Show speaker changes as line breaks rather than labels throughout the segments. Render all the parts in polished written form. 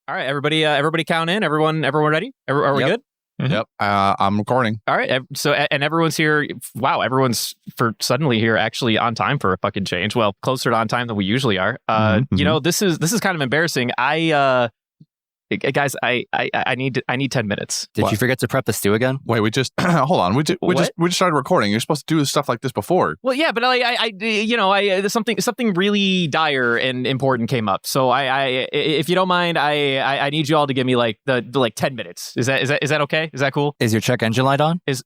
All right, everybody count in. Everyone ready? Are we good?
Mm-hmm. Yep. I'm recording.
All right. So, and everyone's here. Wow. Everyone's suddenly here actually on time for a fucking change. Well, closer to on time than we usually are. You know, this is kind of embarrassing. Guys, I need 10 minutes.
Did you forget to prep the stew again?
Wait, we just hold on. We just started recording. You're supposed to do stuff like this before.
Well, yeah, but something really dire and important came up. So I if you don't mind, I need you all to give me like the 10 minutes. Is that okay? Is that cool?
Is your check engine light on?
Is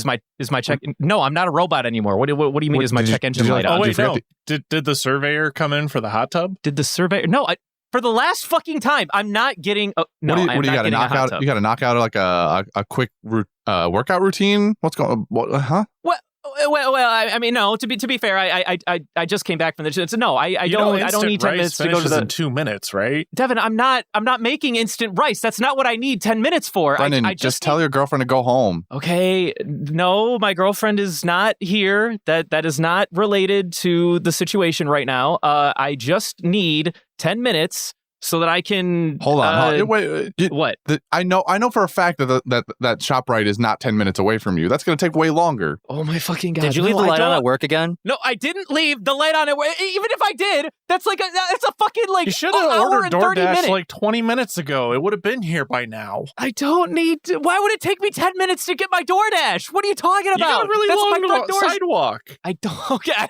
my check? No, I'm not a robot anymore. What do you mean? Is my check engine light on?
Oh wait, no. Did the surveyor come in for the hot tub?
Did the surveyor? No, for the last fucking time, I'm not getting. No,
what do you got to knock out? You got to knock out like a quick workout routine. What's going? What? Huh?
What? Well, I mean, no. To be fair, I just came back from the. So no, I don't need 10 minutes to go to the.
In 2 minutes, right?
Devin, I'm not making instant rice. That's not what I need 10 minutes for.
Brendan,
I
just tell your girlfriend to go home.
Okay, no, my girlfriend is not here. That is not related to the situation right now. I just need 10 minutes. So that I can
hold on. Wait,
what?
I know for a fact that that ShopRite is not 10 minutes away from you. That's going to take way longer.
Oh my fucking god!
Did you leave the light on at work again?
No, I didn't leave the light on at work. Even if I did, that's a fucking like.
You should have ordered DoorDash like 20 minutes ago. It would have been here by now.
I don't need to. Why would it take me 10 minutes to get my DoorDash? What are you talking about?
You got a really long sidewalk.
I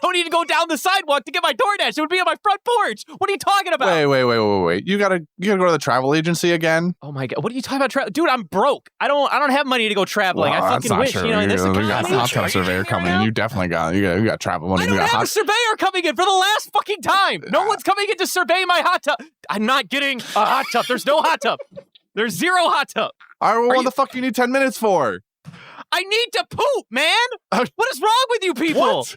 don't need to go down the sidewalk to get my DoorDash. It would be on my front porch. What are you talking about?
Wait. You gotta go to the travel agency again?
Oh my god! What are you talking about? Dude, I'm broke. I don't have money to go traveling.
Well,
I fucking wish.
True.
You know, in this economy.
We got a hot tub surveyor coming. You definitely got travel money.
I don't have a surveyor coming in for the last fucking time. No one's coming in to survey my hot tub. I'm not getting a hot tub. There's no hot tub. There's zero hot tub.
All right, well, what the fuck you need 10 minutes for?
I need to poop, man. What is wrong with you people?
What?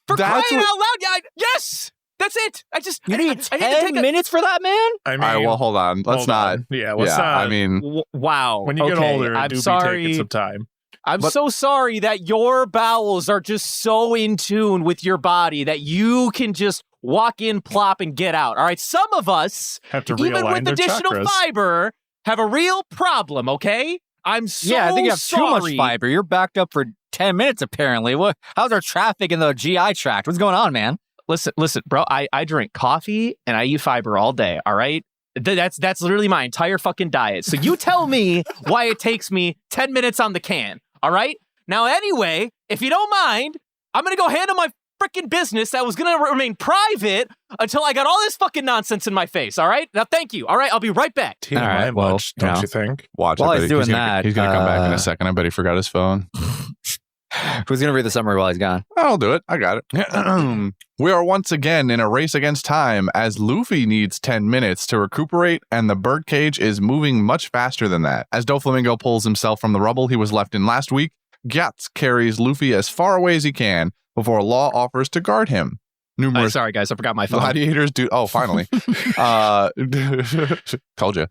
For crying out loud! Yes. That's it.
You need 10 minutes for that, man?
I mean, all right, well, hold on. Let's not.
Yeah, let's not.
I mean,
wow.
When you get older, I'm sorry. Taking some time.
I'm so sorry that your bowels are just so in tune with your body that you can just walk in, plop, and get out. All right, some of us,
have to
even with
their
additional
chakras.
Fiber, have a real problem. Okay, I'm so
I think you have
sorry.
too much fiber. You're backed up for 10 minutes apparently. How's our traffic in the GI tract? What's going on, man?
Listen, bro, I drink coffee and I eat fiber all day, all right? That's literally my entire fucking diet. So you tell me why it takes me 10 minutes on the can, all right? Now, anyway, if you don't mind, I'm going to go handle my freaking business that was going to remain private until I got all this fucking nonsense in my face, all right? Now, thank you, all right? I'll be right back.
All right, well, don't you think?
Watch
while
it.
He's doing that,
he's going to come back in a second. I bet he forgot his phone.
Who's going to read the summary while he's gone?
I'll do it. I got it. We are once again in a race against time as Luffy needs 10 minutes to recuperate and the Birdcage is moving much faster than that. As Doflamingo pulls himself from the rubble he was left in last week, Gyats carries Luffy as far away as he can before Law offers to guard him. Numerous
sorry, guys. I forgot my phone.
Gladiators do... Oh, finally. Told you.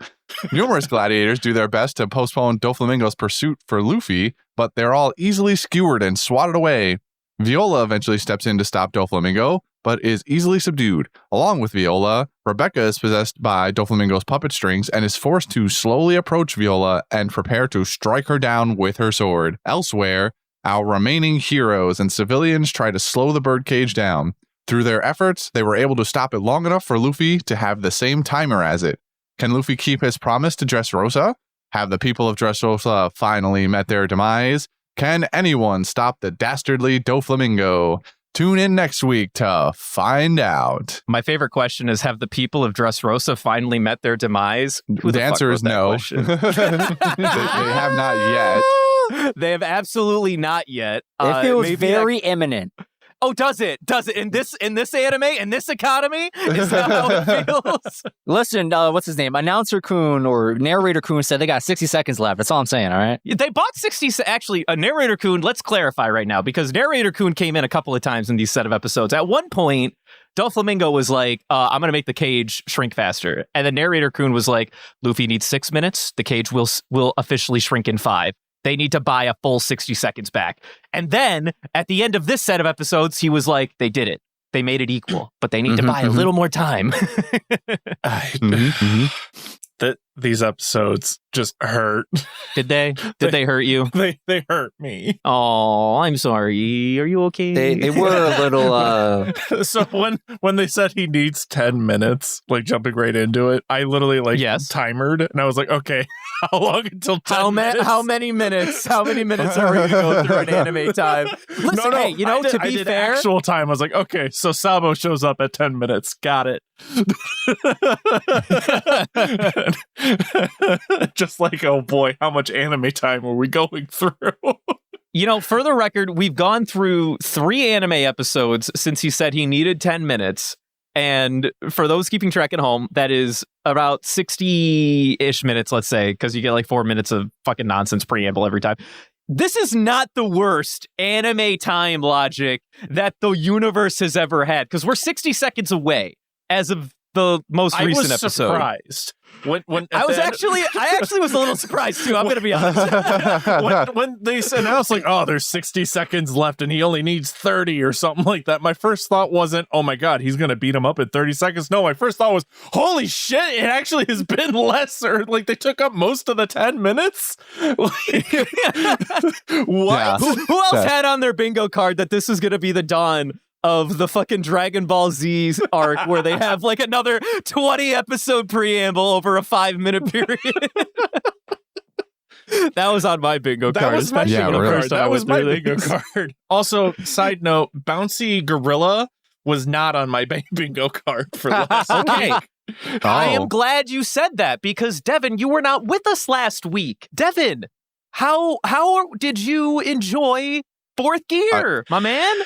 Numerous gladiators do their best to postpone Doflamingo's pursuit for Luffy, but they're all easily skewered and swatted away. Viola eventually steps in to stop Doflamingo, but is easily subdued. Along with Viola, Rebecca is possessed by Doflamingo's puppet strings and is forced to slowly approach Viola and prepare to strike her down with her sword. Elsewhere, our remaining heroes and civilians try to slow the Birdcage down. Through their efforts, they were able to stop it long enough for Luffy to have the same timer as it. Can Luffy keep his promise to Dressrosa? Have the people of Dressrosa finally met their demise? Can anyone stop the dastardly Doflamingo? Tune in next week to find out.
My favorite question is, have the people of Dressrosa finally met their demise?
The answer is no. They have not yet.
They have absolutely not yet.
It feels very imminent.
Oh, does it? Does it? In this anime, in this economy? Is that how it feels?
Listen, what's his name? Announcer Kun or Narrator Kun said they got 60 seconds left. That's all I'm saying, all right?
They bought 60... Actually, Narrator Kun, let's clarify right now, because Narrator Kun came in a couple of times in these set of episodes. At one point, Doflamingo was like, I'm going to make the cage shrink faster. And then Narrator Kun was like, Luffy needs 6 minutes. The cage will officially shrink in 5. They need to buy a full 60 seconds back. And then at the end of this set of episodes, he was like, they did it. They made it equal, but they need to buy a little more time.
these episodes just hurt.
Did they? Did they hurt you?
They hurt me.
Oh, I'm sorry. Are you okay?
They were a little.
So when they said he needs 10 minutes, like jumping right into it, I literally timered, and I was like, okay, how long until 10 minutes?
How many minutes? How many minutes are we going to go through an anime time? Listen, hey, to be fair,
actual time, I was like, okay, so Sabo shows up at 10 minutes. Got it. Just like, oh boy, how much anime time are we going through?
For the record, we've gone through 3 anime episodes since he said he needed 10 minutes. And for those keeping track at home, that is about 60-ish minutes, let's say, because you get like 4 minutes of fucking nonsense preamble every time. This is not the worst anime time logic that the universe has ever had, because we're 60 seconds away as of the most recent episode.
Surprised. When
I actually was a little surprised too. I'm going to be honest.
when they announced like, oh, there's 60 seconds left and he only needs 30 or something like that, my first thought wasn't, oh my god, he's going to beat him up in 30 seconds. No, my first thought was, holy shit, it actually has been lesser. Like they took up most of the 10 minutes. What?
Yeah.
Who else had on their bingo card that this is going to be the dawn of the fucking Dragon Ball Z arc where they have like another 20 episode preamble over a 5-minute period? That was on my bingo card.
That was my bingo card. Also, side note, Bouncy Gorilla was not on my bingo card for last
Okay.
week.
I am glad you said that because Devin, you were not with us last week. Devin, how did you enjoy Fourth Gear, my man?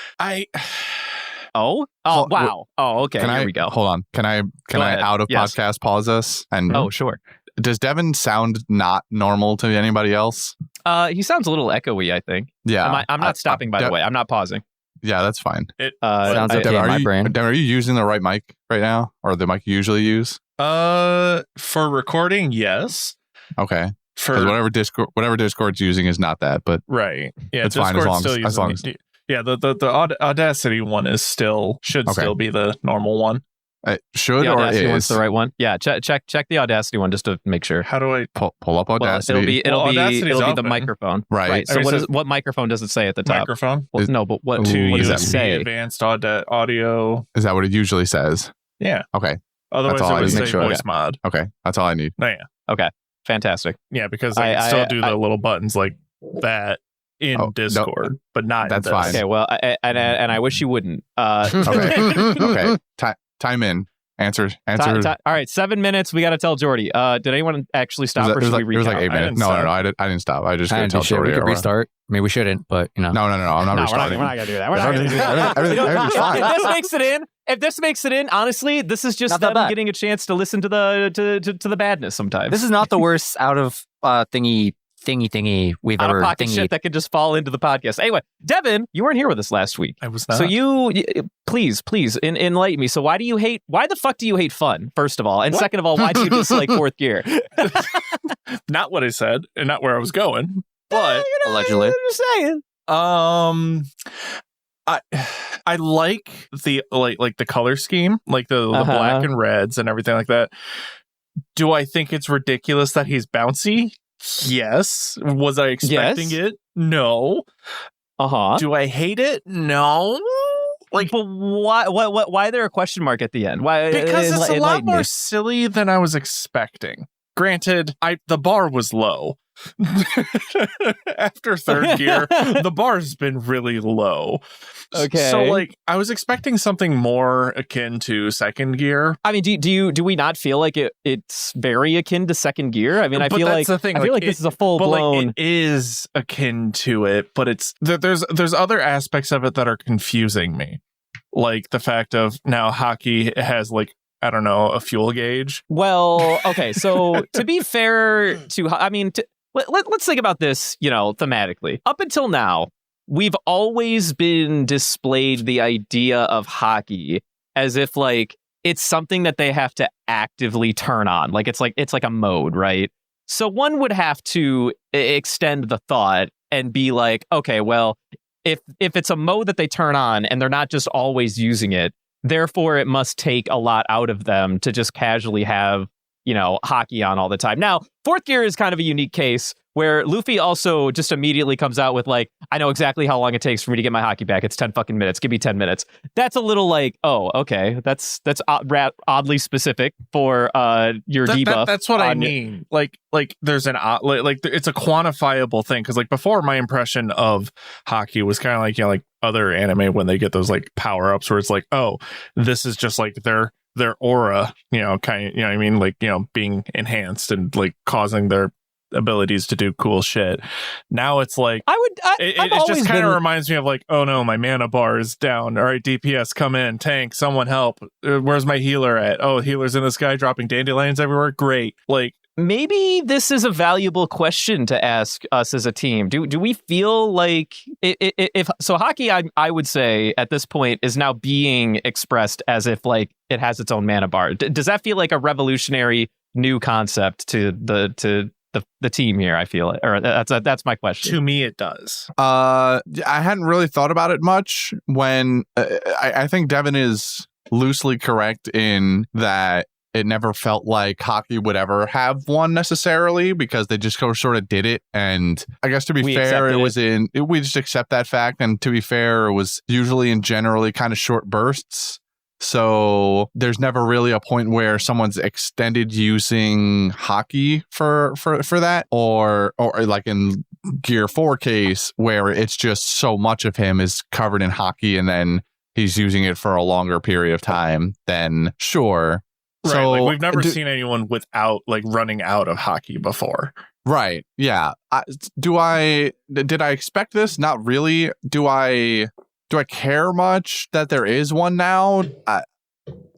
Wow. Oh, okay. Here we go.
Hold on. Can I out of podcast pause this? And
sure.
Does Devin sound not normal to anybody else?
He sounds a little echoey, I think.
Yeah.
I'm not stopping, by the way. I'm not pausing.
Yeah, that's fine.
Sounds okay in my brain.
Devin, are you using the right mic right now? Or the mic you usually use?
For recording, yes.
Okay. For whatever Discord's using is not that, but
right. Yeah,
it's fine as long as
yeah, the Audacity one should still be the normal one.
Should
the
or
Audacity
is
one's the right one? Yeah, check the Audacity one just to make sure.
How do I
pull up Audacity?
It'll be the microphone,
right?
So what microphone does it say at the top?
Microphone.
Well, no, but what
does
it say?
Advanced audio.
Is that what it usually says?
Yeah.
Okay.
Otherwise, it would say voice mod.
Okay, that's all I need.
Oh, yeah.
Okay. Fantastic.
Yeah, because I can still do the little buttons like that in Discord, but not.
That's
in
fine.
Okay. Well, and I wish you wouldn't.
Okay. Time in. Answer.
All right, 7 minutes. We got to tell Jordy. Did anyone actually stop, or should we recount?
It was like 8 minutes. No, I didn't stop. I just going to tell Jordy.
We could restart. I mean, we shouldn't, but
No. I'm not restarting.
We're not going to do that. We're not going to do that.
Everything's fine.
If this makes it in, honestly, this is just them getting a chance to listen to the badness sometimes.
This is not the worst out of thingy we've ever
pocket shit that could just fall into the podcast. Anyway, Devin, you weren't here with us last week.
I was not.
So you please enlighten me. So why the fuck do you hate fun, first of all? And second of all, why do you dislike Fourth Gear?
Not what I said and not where I was going, but
allegedly.
I'm just saying.
I like the like the color scheme, like the black and reds and everything like that. Do I think it's ridiculous that he's bouncy? Yes. Was I expecting it? No. Do I hate it? No.
Like, but why there a question mark at the end? Why?
Because it's a lot more silly than I was expecting. Granted, the bar was low. After Third Gear, the bar's been really low.
Okay.
So like I was expecting something more akin to Second Gear.
I mean, do we not feel like it's very akin to Second Gear? I mean, I feel like this is a full blown.
It is akin to it, but it's there's other aspects of it that are confusing me. Like the fact of now hockey has like, I don't know, a fuel gauge.
Well, okay. So to be fair let's think about this, thematically. Up until now, we've always been displayed the idea of hockey as if like it's something that they have to actively turn on. Like it's like a mode, right? So one would have to extend the thought and be like, okay, well, if it's a mode that they turn on and they're not just always using it, therefore it must take a lot out of them to just casually have hockey on all the time. Now, fourth gear is kind of a unique case where Luffy also just immediately comes out with like, I know exactly how long it takes for me to get my hockey back. It's 10 fucking minutes. Give me 10 minutes. That's a little like, oh, okay. That's oddly specific for your debuff.
That's what I mean. Like there's an like it's a quantifiable thing, because like before, my impression of hockey was kind of like like other anime when they get those like power ups where it's like, oh, this is just like their aura, kind of, what I mean, like being enhanced and like causing their abilities to do cool shit. Now it's like it just kind of reminds me of like, oh no, my mana bar is down. All right, DPS, come in. Tank, someone help. Where's my healer at? Oh, healer's in the sky dropping dandelions everywhere. Great. Like,
maybe this is a valuable question to ask us as a team. Do we feel like if so hockey, I would say at this point is now being expressed as if like it has its own mana bar. Does that feel like a revolutionary new concept to the team here? I feel it, or that's my question.
To me, it does.
I hadn't really thought about it much when I think Devin is loosely correct in that it never felt like hockey would ever have one necessarily, because they just sort of did it. And I guess to be fair, we just accept that fact. And to be fair, it was usually in generally kind of short bursts. So there's never really a point where someone's extended using hockey for that, or like in Gear 4 case where it's just so much of him is covered in hockey and then he's using it for a longer period of time, then sure.
Right,
so
like we've never seen anyone without like running out of hockey before.
Right. Yeah. Did I expect this? Not really. Do I care much that there is one now?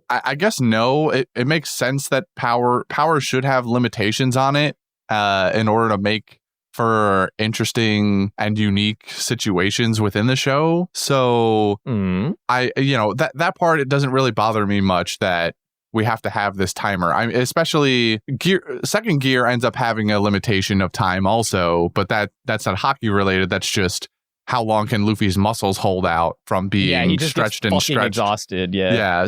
I guess no. It makes sense that power should have limitations on it in order to make for interesting and unique situations within the show. So that part, it doesn't really bother me much that we have to have this timer. Especially second gear ends up having a limitation of time also, but that's not hockey related. That's just how long can Luffy's muscles hold out from being
he just
stretched
gets
and stretched,
exhausted.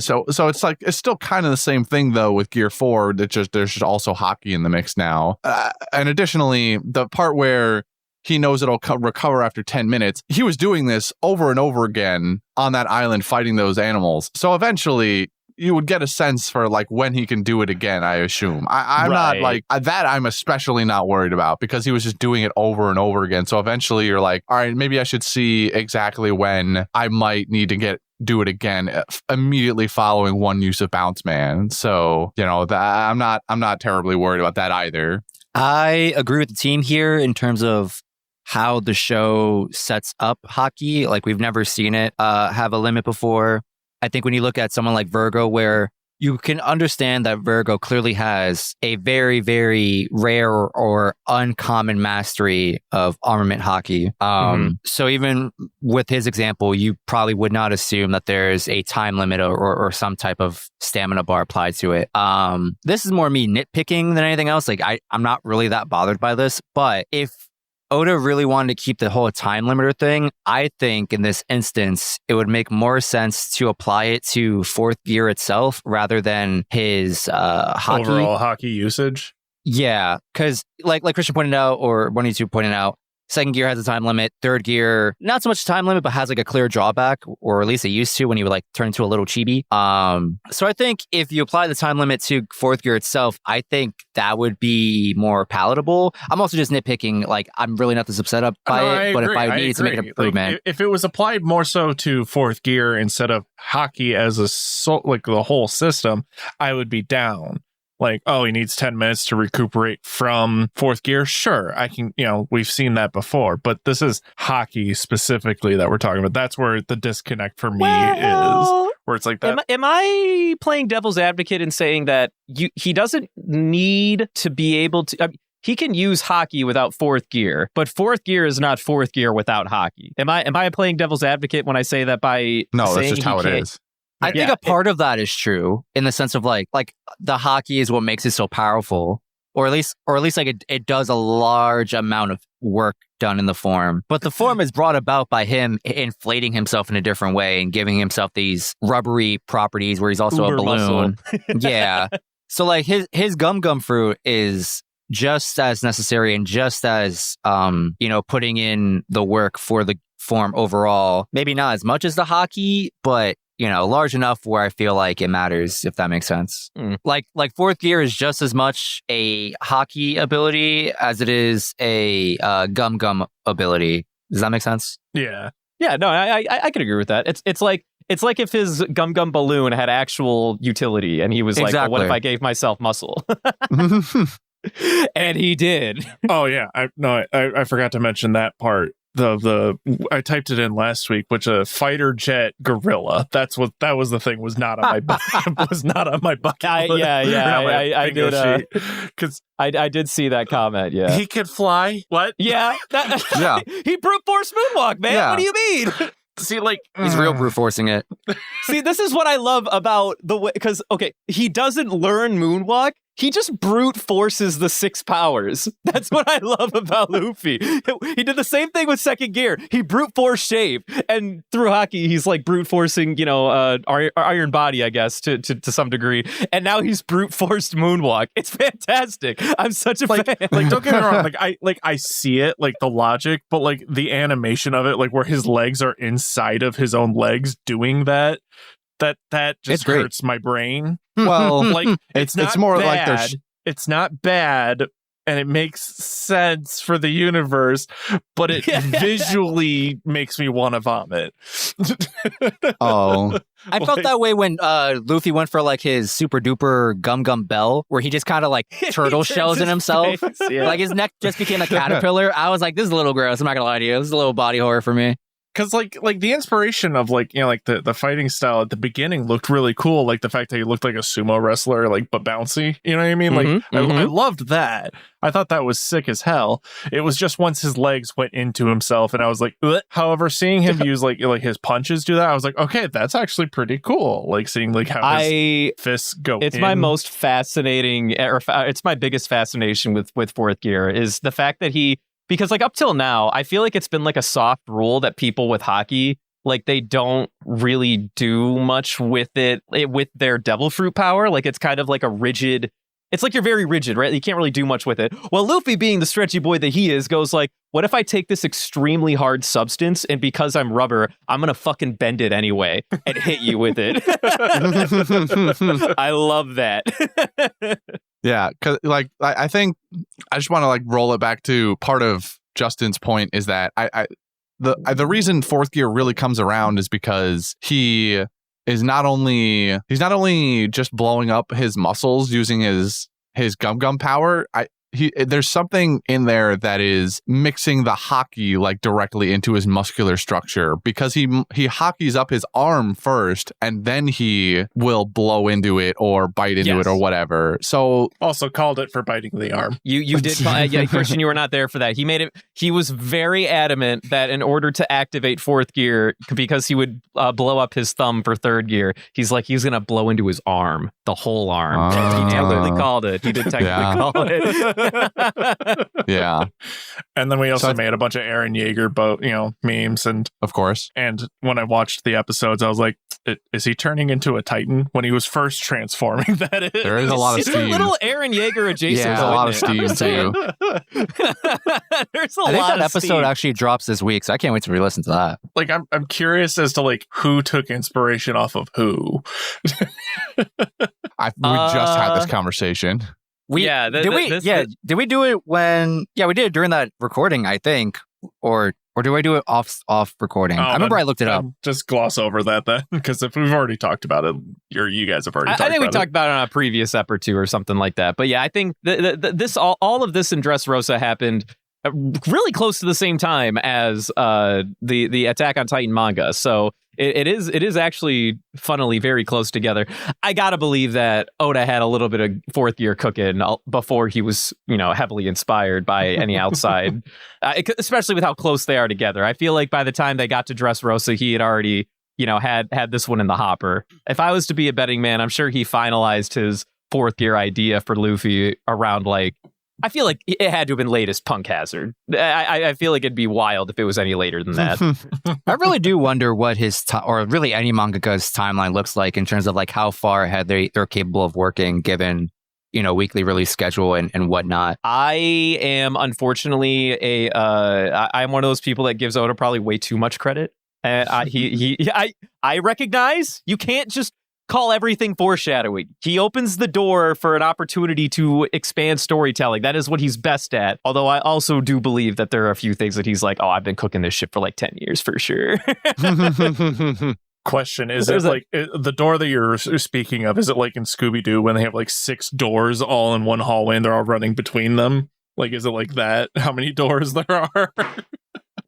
So it's like it's still kind of the same thing though with Gear 4. That just there's just also hockey in the mix now, and additionally the part where he knows it'll recover after 10 minutes. He was doing this over and over again on that island fighting those animals. So eventually you would get a sense for like when he can do it again, I assume. I'm not like that. I'm especially not worried about because he was just doing it over and over again. So eventually you're like, all right, maybe I should see exactly when I might need to do it again immediately following one use of Bounce Man. So, I'm not terribly worried about that either.
I agree with the team here in terms of how the show sets up hockey. Like we've never seen it have a limit before. I think when you look at someone like Virgo, where you can understand that Virgo clearly has a very, very rare or uncommon mastery of armament hockey. So even with his example, you probably would not assume that there's a time limit or some type of stamina bar applied to it. This is more me nitpicking than anything else. Like I'm not really that bothered by this, but if Oda really wanted to keep the whole time limiter thing, I think in this instance, it would make more sense to apply it to fourth gear itself rather than his
overall hockey usage.
Yeah, because like Christian pointed out, or one of you two pointed out, second gear has a time limit. Third gear, not so much time limit, but has like a clear drawback, or at least it used to when you would like turn into a little chibi. So I think if you apply the time limit to fourth gear itself, I think that would be more palatable. I'm also just nitpicking. Like I'm really not this upset by it, but if I needed to make an improvement,
like, if it was applied more so to fourth gear instead of hockey as like the whole system, I would be down. Like, oh, he needs 10 minutes to recuperate from fourth gear. Sure, I can, we've seen that before, but this is hockey specifically that we're talking about. That's where the disconnect for me is, where it's like that.
Am I playing devil's advocate in saying that he doesn't need to be able to... he can use hockey without fourth gear, but fourth gear is not fourth gear without hockey. Am I playing devil's advocate when I say that by
No, that's just how it is.
I think a part of that is true in the sense of like the hockey is what makes it so powerful, or at least like it does a large amount of work done in the form. But the form is brought about by him inflating himself in a different way and giving himself these rubbery properties where he's also
Uber
a balloon.
muscle.
Yeah. So like his gum fruit is just as necessary and just as putting in the work for the form overall. Maybe not as much as the hockey, but large enough where I feel like it matters, if that makes sense. Like fourth gear is just as much a hockey ability as it is a gum ability. Does that make sense?
Yeah.
Yeah, no, I could agree with that. It's like if his gum balloon had actual utility, and he was like, well, what if I gave myself muscle? And he did.
Oh yeah, I forgot to mention that part. I typed it in last week, which a fighter jet gorilla. That was the thing. Was not on my was not on my bucket.
I did.
Because
I did see that comment. Yeah,
he could fly. What?
Yeah,
Yeah.
He brute force moonwalk, man.
Yeah.
What do you mean?
See, like
he's real brute forcing it.
See, this is what I love about the way, because he doesn't learn moonwalk. He just brute forces the 6 powers. That's what I love about Luffy. He did the same thing with second gear. He brute force shape, and through hockey, he's like brute forcing, iron body, I guess, to some degree. And now he's brute forced moonwalk. It's fantastic. I'm such a fan.
Like, don't get me wrong. I see it, like the logic, but like the animation of it, like where his legs are inside of his own legs doing that. That just hurts my brain.
Well,
like it's
more
bad.
like they're
it's not bad, and it makes sense for the universe, but it visually makes me want to vomit.
Oh,
I felt that way when Luffy went for like his super duper gum bell, where he just kind of like turtle shells in himself.
Face, yeah.
Like his neck just became a caterpillar. I was like, this is a little gross. I'm not gonna lie to you. This is a little body horror for me.
Because like the inspiration of like the fighting style at the beginning looked really cool, like the fact that he looked like a sumo wrestler, like but bouncy, you know what I mean? Like I loved that. I thought that was sick as hell. It was just once his legs went into himself, and I was like, ugh. However, seeing him use like his punches do that, I was like, okay, that's actually pretty cool. Like seeing like how his fists go.
It's my most fascinating, or it's my biggest fascination with fourth gear is the fact that because like up till now, I feel like it's been like a soft rule that people with hockey, like they don't really do much with with their devil fruit power. Like it's kind of like a rigid, it's like you're very rigid, right? You can't really do much with it. Well, Luffy, being the stretchy boy that he is, goes like, what if I take this extremely hard substance, and because I'm rubber, I'm going to fucking bend it anyway and hit you with it. I love that.
yeah. Because like I think I just want to like roll it back to part of Justin's point is that the reason fourth gear really comes around is because he's not only just blowing up his muscles using his gum power. There's something in there that is mixing the hockey like directly into his muscular structure, because he hockeys up his arm first and then he will blow into it or bite into it or whatever. So
also called it for biting the arm.
You did, Christian, you were not there for that. He was very adamant that in order to activate fourth gear, because he would blow up his thumb for third gear, he's going to blow into his arm, the whole arm. He technically called it. He did technically call it.
Yeah.
And then we also made a bunch of Eren Yeager memes, and
of course.
And when I watched the episodes, I was like, is he turning into a Titan when he was first transforming?
There is a lot of steam.
A little Eren Yeager adjacent.
Yeah, a lot of steam too.
There's a
I think
lot
that
of
episode
steam.
actually drops this week, so I can't wait to re-listen to that.
Like I'm curious as to like who took inspiration off of who.
We just had this conversation.
Did we do it when? Yeah, we did it during that recording, I think, or do I do it off recording? I remember I looked it up.
Just gloss over that then, because if we've already talked about it, you guys have already.
I think we talked about it on a previous ep or two or something like that. But yeah, I think all of this in Dressrosa happened really close to the same time as the Attack on Titan manga. So it is actually funnily very close together. I gotta believe that Oda had a little bit of fourth gear cooking before he was heavily inspired by any outside, especially with how close they are together. I feel like by the time they got to Dressrosa, he had already had this one in the hopper. If I was to be a betting man, I'm sure he finalized his fourth gear idea for Luffy around like, I feel like it had to have been latest Punk Hazard. I feel like it'd be wild if it was any later than that.
I really do wonder what his or really any mangaka's timeline looks like in terms of like how far ahead they're capable of working, given weekly release schedule and whatnot.
I am unfortunately I'm one of those people that gives Oda probably way too much credit. And I recognize you can't just call everything foreshadowing. He opens the door for an opportunity to expand storytelling. That is what he's best at. Although I also do believe that there are a few things that he's like, oh, I've been cooking this shit for like 10 years for sure.
Question, is it like the door that you're speaking of, is it like in Scooby-Doo when they have like 6 doors all in one hallway and they're all running between them? Like, is it like that? How many doors there are?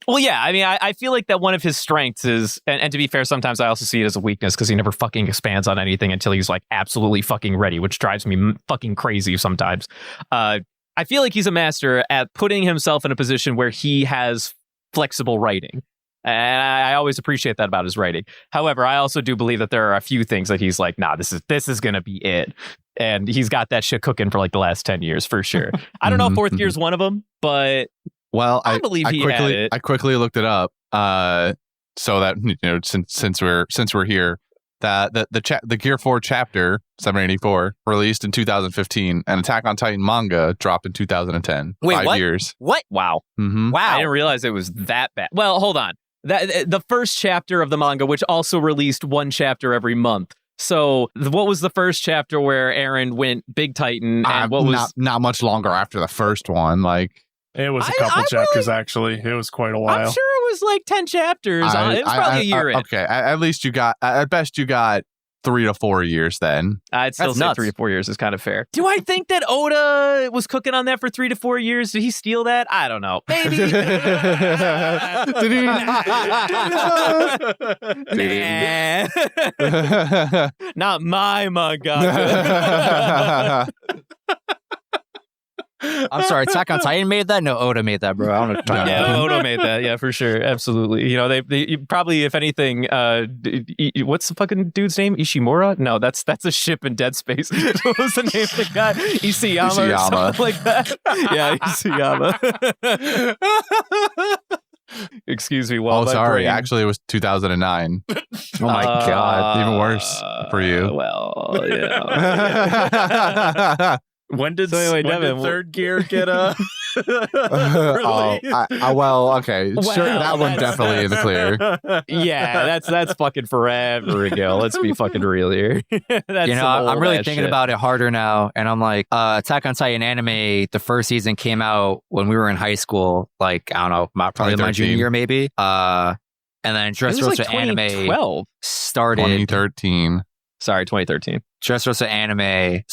Well, yeah, I mean, I feel like that one of his strengths is, and to be fair, sometimes I also see it as a weakness because he never fucking expands on anything until he's like absolutely fucking ready, which drives me fucking crazy sometimes. I feel like he's a master at putting himself in a position where he has flexible writing. And I always appreciate that about his writing. However, I also do believe that there are a few things that he's like, nah, this is going to be it. And he's got that shit cooking for like the last 10 years for sure. I don't know if fourth gear's one of them, but
well,
I believe he
quickly,
had it.
I quickly looked it up so that, since we're here, that the Gear 4 chapter 784 released in 2015 and Attack on Titan manga dropped in 2010.
Wait,
5
what?
years.
What? Wow.
Mm-hmm.
I didn't realize it was that bad. Well, hold on. The first chapter of the manga, which also released one chapter every month. So what was the first chapter where Eren went Big Titan? And what was
not much longer after the first one? Like,
it was a couple chapters, actually. It was quite a while.
I'm sure it was like 10 chapters. It was probably a year in.
Okay, at least you got, at best you got 3 to 4 years then.
I'd still say 3 to 4 years is kind of fair. Do I think that Oda was cooking on that for 3 to 4 years? Did he steal that? I don't know. Maybe. Nah. Not my manga.
I'm sorry, Attack on Titan made that? No, Oda made that, bro. I don't know what you're talking about.
Yeah, Oda made that. Yeah, for sure. Absolutely. They probably, if anything, what's the fucking dude's name? Ishimura? No, that's a ship in Dead Space. What was the name of the guy? Isayama. Or something like that. Yeah, Isayama. Excuse me.
Sorry. Actually, it was 2009.
Oh my God.
Even worse for you.
Well, yeah.
When did
Devin,
third gear get a
okay. Sure, that one definitely in the clear.
Yeah, that's fucking forever ago. Let's be fucking real here.
I'm really thinking about it harder now, and I'm like, Attack on Titan anime, the first season came out when we were in high school, like, I don't know, probably my junior year maybe. And then Dressrosa anime started
2013.
Sorry, 2013.
Dressrosa anime.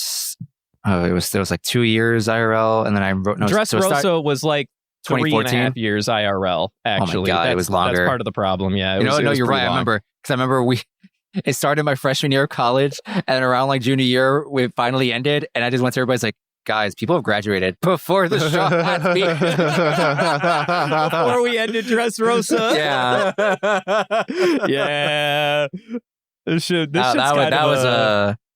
It was like 2 years IRL, and then I wrote notes.
Dressrosa was like 3.5 years IRL. Actually,
oh my God, it was longer.
That's part of the problem. Yeah,
you're right. Long. I remember it started my freshman year of college, and around like junior year, we finally ended, and I just went to everybody's like, guys, people have graduated before the show.
Before we ended Dressrosa.
Yeah,
yeah.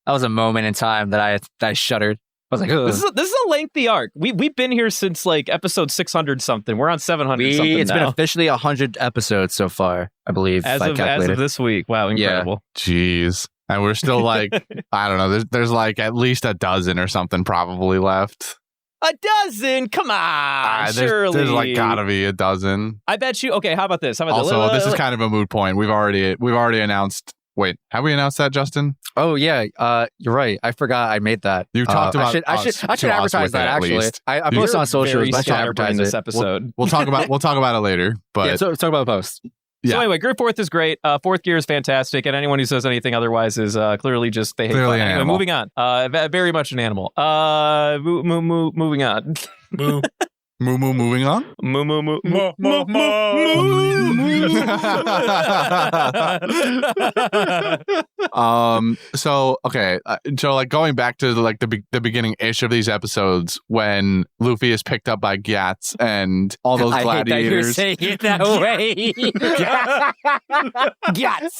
That was a moment in time that I shuddered. I was like, ugh.
This is a lengthy arc. We've been here since like episode 600 something. We're on 700 something
It's
now.
been officially 100 episodes so far, I believe.
As of this week. Wow, incredible.
Yeah. Jeez. And we're still like, I don't know, there's like at least a dozen or something probably left.
A dozen? Come on, surely.
There's like gotta be a dozen.
I bet you. Okay, how about this?
Also, this is kind of a moot point. We've already announced. Wait, have we announced that, Justin?
Oh yeah, you're right. I forgot I made that.
You talked about.
I should advertise that actually. I post on socials. I should advertise
this episode.
We'll talk about it later. But
yeah, talk about the post.
So anyway, Group 4th is great. Fourth Gear is fantastic, and anyone who says anything otherwise is clearly just they hate fun. Anyway, moving on. Very much an animal. Moving on.
Moving on. So okay. So like going back to the beginning ish of these episodes when Luffy is picked up by Gyats and all those gladiators.
I hate that you're saying it that way. Gyats.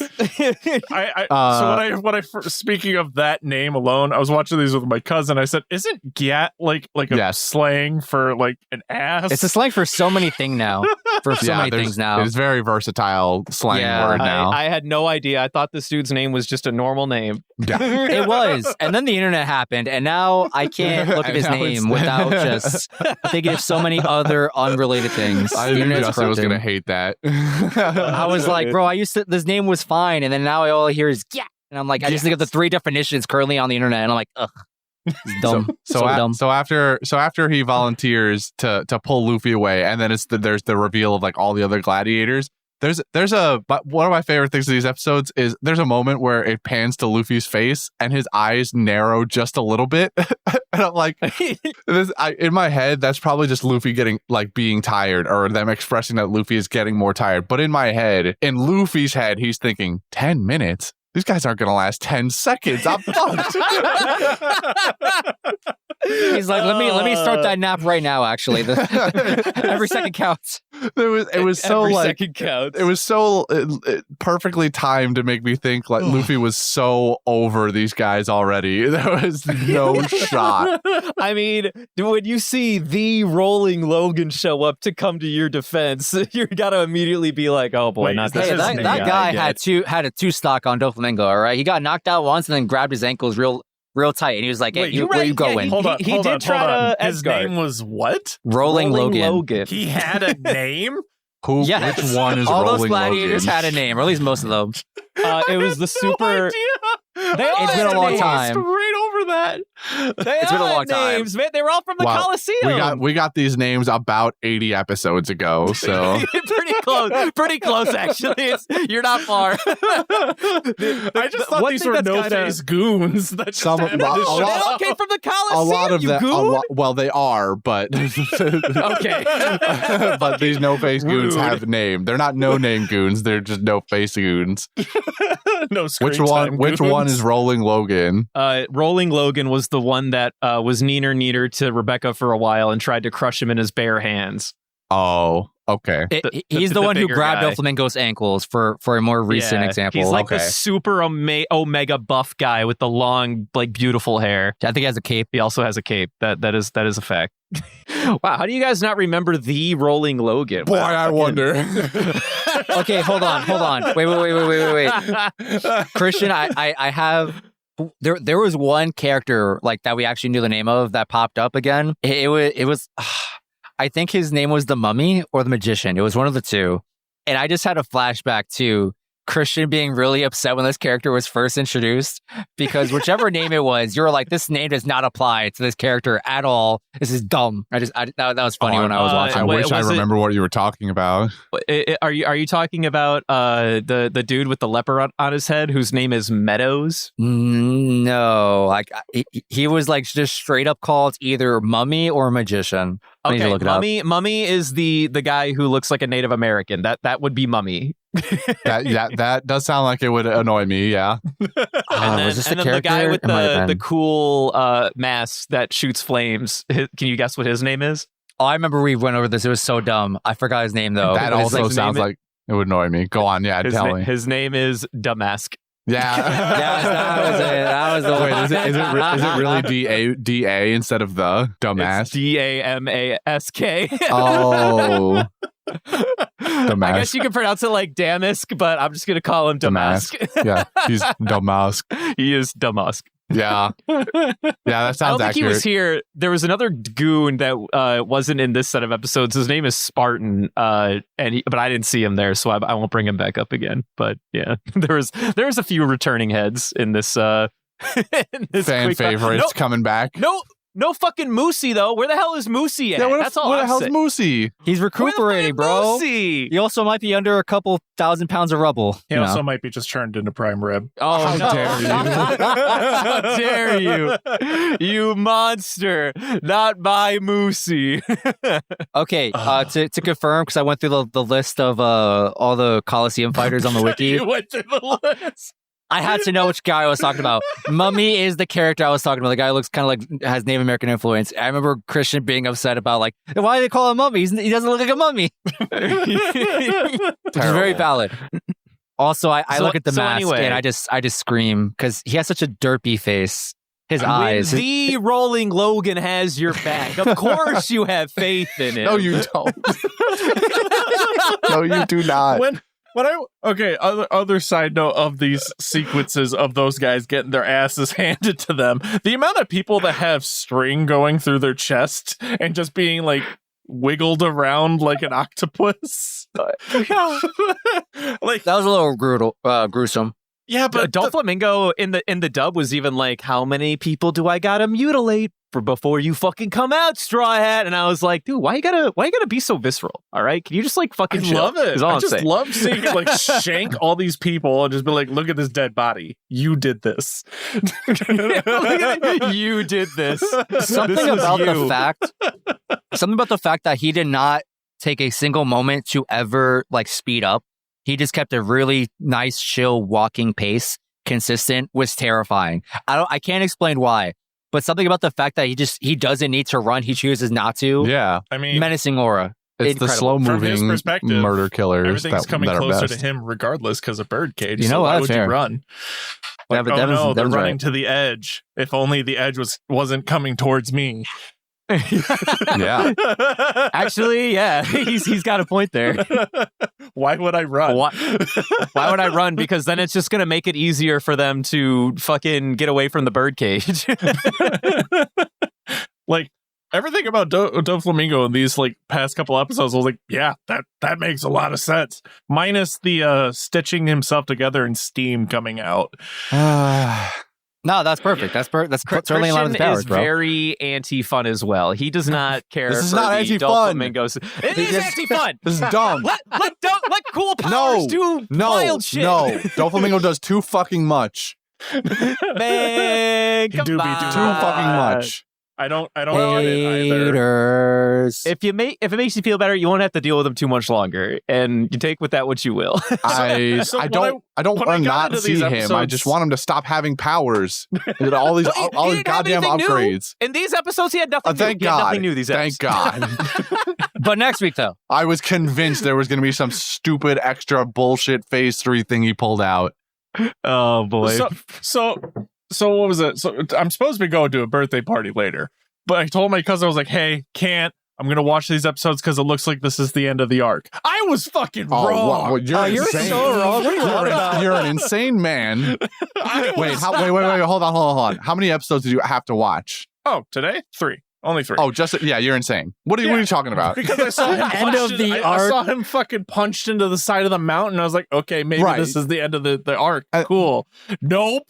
So when I speaking of that name alone, I was watching these with my cousin. I said, "Isn't Gyat like a slang for like an ass.
It's a slang for so many things now.
It's very versatile slang word now.
I had no idea. I thought this dude's name was just a normal name.
It was. And then the internet happened. And now I can't look at his name without just thinking of so many other unrelated things.
I knew Justin was going to hate that.
I was like, bro, this name was fine. And then now all I hear is, yeah. And I'm like, I just think of the 3 definitions currently on the internet. And I'm like, ugh. It's dumb. Dumb.
So after he volunteers to pull Luffy away, and then there's the reveal of like all the other gladiators. But one of my favorite things of these episodes is there's a moment where it pans to Luffy's face and his eyes narrow just a little bit, and I'm like, in my head that's probably just Luffy being tired, or them expressing that Luffy is getting more tired. But in my head, in Luffy's head, he's thinking 10 minutes. These guys aren't going to last 10 seconds. I'm fucked.
He's like, let me start that nap right now. Actually, every second counts.
It was so
every
like
second counts.
It was so perfectly timed to make me think like Luffy was so over these guys already. There was no shot.
I mean, when you see the Rolling Logan show up to come to your defense, you got to immediately be like, oh boy, not this.
Hey, that guy had a 2 stock on Doflamingo. All right, he got knocked out once and then grabbed his ankles real tight, and he was like, "Hey, where you going?"
Hold on. His
Asgard.
name was what?
Rolling Logan.
He had a name.
Yes.
Which one is
all
Rolling
those gladiators
Logan?
had a name, or at least most of them.
It was the super.
It's been a long time.
Straight over that.
It's been a long time.
Names, man. They were all from the Coliseum.
We got these names about 80 episodes ago, so
pretty close actually. You're not far.
I just thought these were no-face goons. That
Some
They all came from the Coliseum.
a lot of
you
them.
goon?
Well, they are, but
Okay.
but these no-face goons have a name. They're not no-name goons. They're just no-face goons.
No screen
Which
time
one
goons.
is Rolling Logan?
Rolling Logan was the one that was neener to Rebecca for a while and tried to crush him in his bare hands.
Oh, okay.
He's the one who
bigger
grabbed
guy.
Doflamingo's ankles for a more recent example.
He's like
Okay.
the super omega buff guy with the long, like beautiful hair.
I think he has a cape.
He also has a cape. That is a fact. Wow, how do you guys not remember the Rolling Logan?
Boy, I wonder.
Okay, hold on. Wait. Christian, I have. There was one character like that we actually knew the name of that popped up again. It was I think his name was the Mummy or the Magician. It was one of the two. And I just had a flashback to Christian being really upset when this character was first introduced, because whichever name it was, you were like, this name does not apply to this character at all. This is dumb. That was funny when I was watching.
I wish I remember what you were talking about.
Are you talking about the dude with the leper on his head whose name is Meadows?
No, like he was like just straight up called either Mummy or Magician. I need to
Okay,
look it up.
Mummy is the guy who looks like a Native American. That would be Mummy.
That does sound like it would annoy me. Yeah.
Was this
and
the
then
character?
the guy with
It might have
the
been.
cool mask that shoots flames. Can you guess what his name is?
Oh, I remember we went over this. It was so dumb. I forgot his name though.
That
But his
also
name-
sounds like it would annoy me. Go on. Yeah, tell me.
His name is Damask.
Yeah.
Yes, that was the
Wait,
one.
is it really D-A instead of the dumbass?
It's Damask.
Oh. Damask.
I guess you can pronounce it like Damask, but I'm just going to call him Damask.
Yeah, he's Damask.
He is Damask.
Yeah. Yeah, that
I don't
sounds
think
accurate.
he was here. There was another goon that wasn't in this set of episodes. His name is Spartan, but I didn't see him there, so I won't bring him back up again. But yeah, there was a few returning heads in this. In this
Fan
quick-
favorites coming back.
No fucking Moosey though. Where the hell is Moosey at?
Yeah,
That's all
where the
I'm
hell's
saying.
Moosey?
He's recuperating, bro.
Moosey?
He also might be under a couple 1,000 pounds of rubble.
He
you know.
also might be just turned into prime rib.
Oh,
How
no.
dare you.
How dare you? You monster. Not my Moosey.
Okay, to confirm, because I went through the list of all the Coliseum fighters on the wiki.
You went through the list.
I had to know which guy I was talking about. Mummy is the character I was talking about. The guy who looks kind of like has Native American influence. I remember Christian being upset about like, why do they call him Mummy? He doesn't look like a mummy. Which is very valid. Also, I look at the mask
anyway.
and I just scream because he has such a derpy face. his eyes.
The Rolling Logan has your back. Of course you have faith in it.
No, you don't. No, you do not.
Other side note of these sequences of those guys getting their asses handed to them, the amount of people that have string going through their chest and just being like wiggled around like an octopus.
Like that was a little gruesome.
Yeah, but
Doflamingo in the dub was even like, how many people do I gotta mutilate before you fucking come out, Straw Hat? And I was like, dude, why you gotta be so visceral? All right, can you just like fucking chill?
love it.
Is all
I
I'm
just
saying.
love seeing like shank all these people and just be like, look at this dead body. You did this.
You did this.
Something
This was
about
you.
the fact that he did not take a single moment to ever like speed up. He just kept a really nice, chill walking pace, consistent, was terrifying. I can't explain why, but something about the fact that he doesn't need to run, he chooses not to.
Yeah.
I mean,
Menacing aura.
It's the
Incredible.
From his
slow-moving
perspective,
murder killers
everything's coming
that are
closer
best.
to him regardless because of Birdcage.
You
so
know
why
what?
would
Fair.
you run?
Yeah,
Like,
but
oh
Devin's-
no, they're
Devin's
running
right.
to the edge. If only the edge wasn't coming towards me.
Yeah.
Actually, yeah, he's got a point there.
Why would I run?
Why would I run? Because then it's just going to make it easier for them to fucking get away from the birdcage.
Like everything about Doflamingo in these like past couple episodes, I was like, yeah, that makes a lot of sense. Minus the stitching himself together and steam coming out.
No, that's perfect. That's certainly a lot of his
Christian
powers,
is
bro.
very anti-fun as well. He does not care.
This is
for
not
the
anti-fun.
Doflamingos. It is anti-fun.
This is dumb.
Let cool powers do wild shit.
No. Doflamingo does too fucking much.
Man,
He
come
do be
on.
doing
Too fucking much.
I don't get it either.
Haters.
If it makes you feel better, you won't have to deal with them too much longer, and you take with that what you will.
I
when
don't
when I
want to
got
not
into
see
these
him. I
episodes-
just want him to stop having powers. all these
But he
all these
didn't have
goddamn
anything new.
upgrades.
In these episodes, he had nothing new.
Thank
He had
God.
nothing new these
Thank
episodes.
God.
But next week, though.
I was convinced there was going to be some stupid extra bullshit phase 3 thing he pulled out.
Oh boy.
So what was it? So I'm supposed to be going to a birthday party later, but I told my cousin, I was like, hey, can't. I'm going to watch these episodes because it looks like this is the end of the arc. I was fucking wrong.
Wow, you're
you're
insane.
so wrong. What are you talking about?
You're an insane man. Wait, hold on. How many episodes did you have to watch?
Oh, today? 3. Only 3.
Oh, you're insane. What are you talking about?
Because I saw him
End of
punched
the
I
arc.
saw him fucking punched into the side of the mountain. I was like, okay, maybe
Right.
this is the end of the arc. Cool. Nope.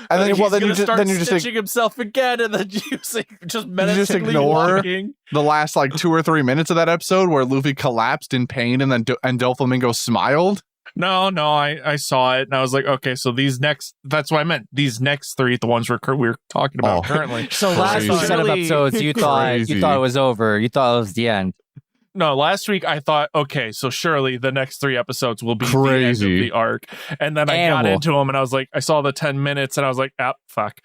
And then,
He's
well, then
gonna
you just
start
then you just
stitching himself again, and then just meditatively
ignore
walking.
the last like 2 or 3 minutes of that episode where Luffy collapsed in pain and then and Doflamingo smiled.
No, I saw it, and I was like, okay, so that's what I meant. These next 3, the ones we're talking about currently.
So last
Crazy.
week set of episodes, you thought
Crazy.
it was over. You thought it was the end.
No, last week I thought, okay, so surely the next 3 episods will be the
Crazy.
end of the arc. And then I got
Animal.
into them, and I was like, I saw the 10 minutes, and I was like, fuck.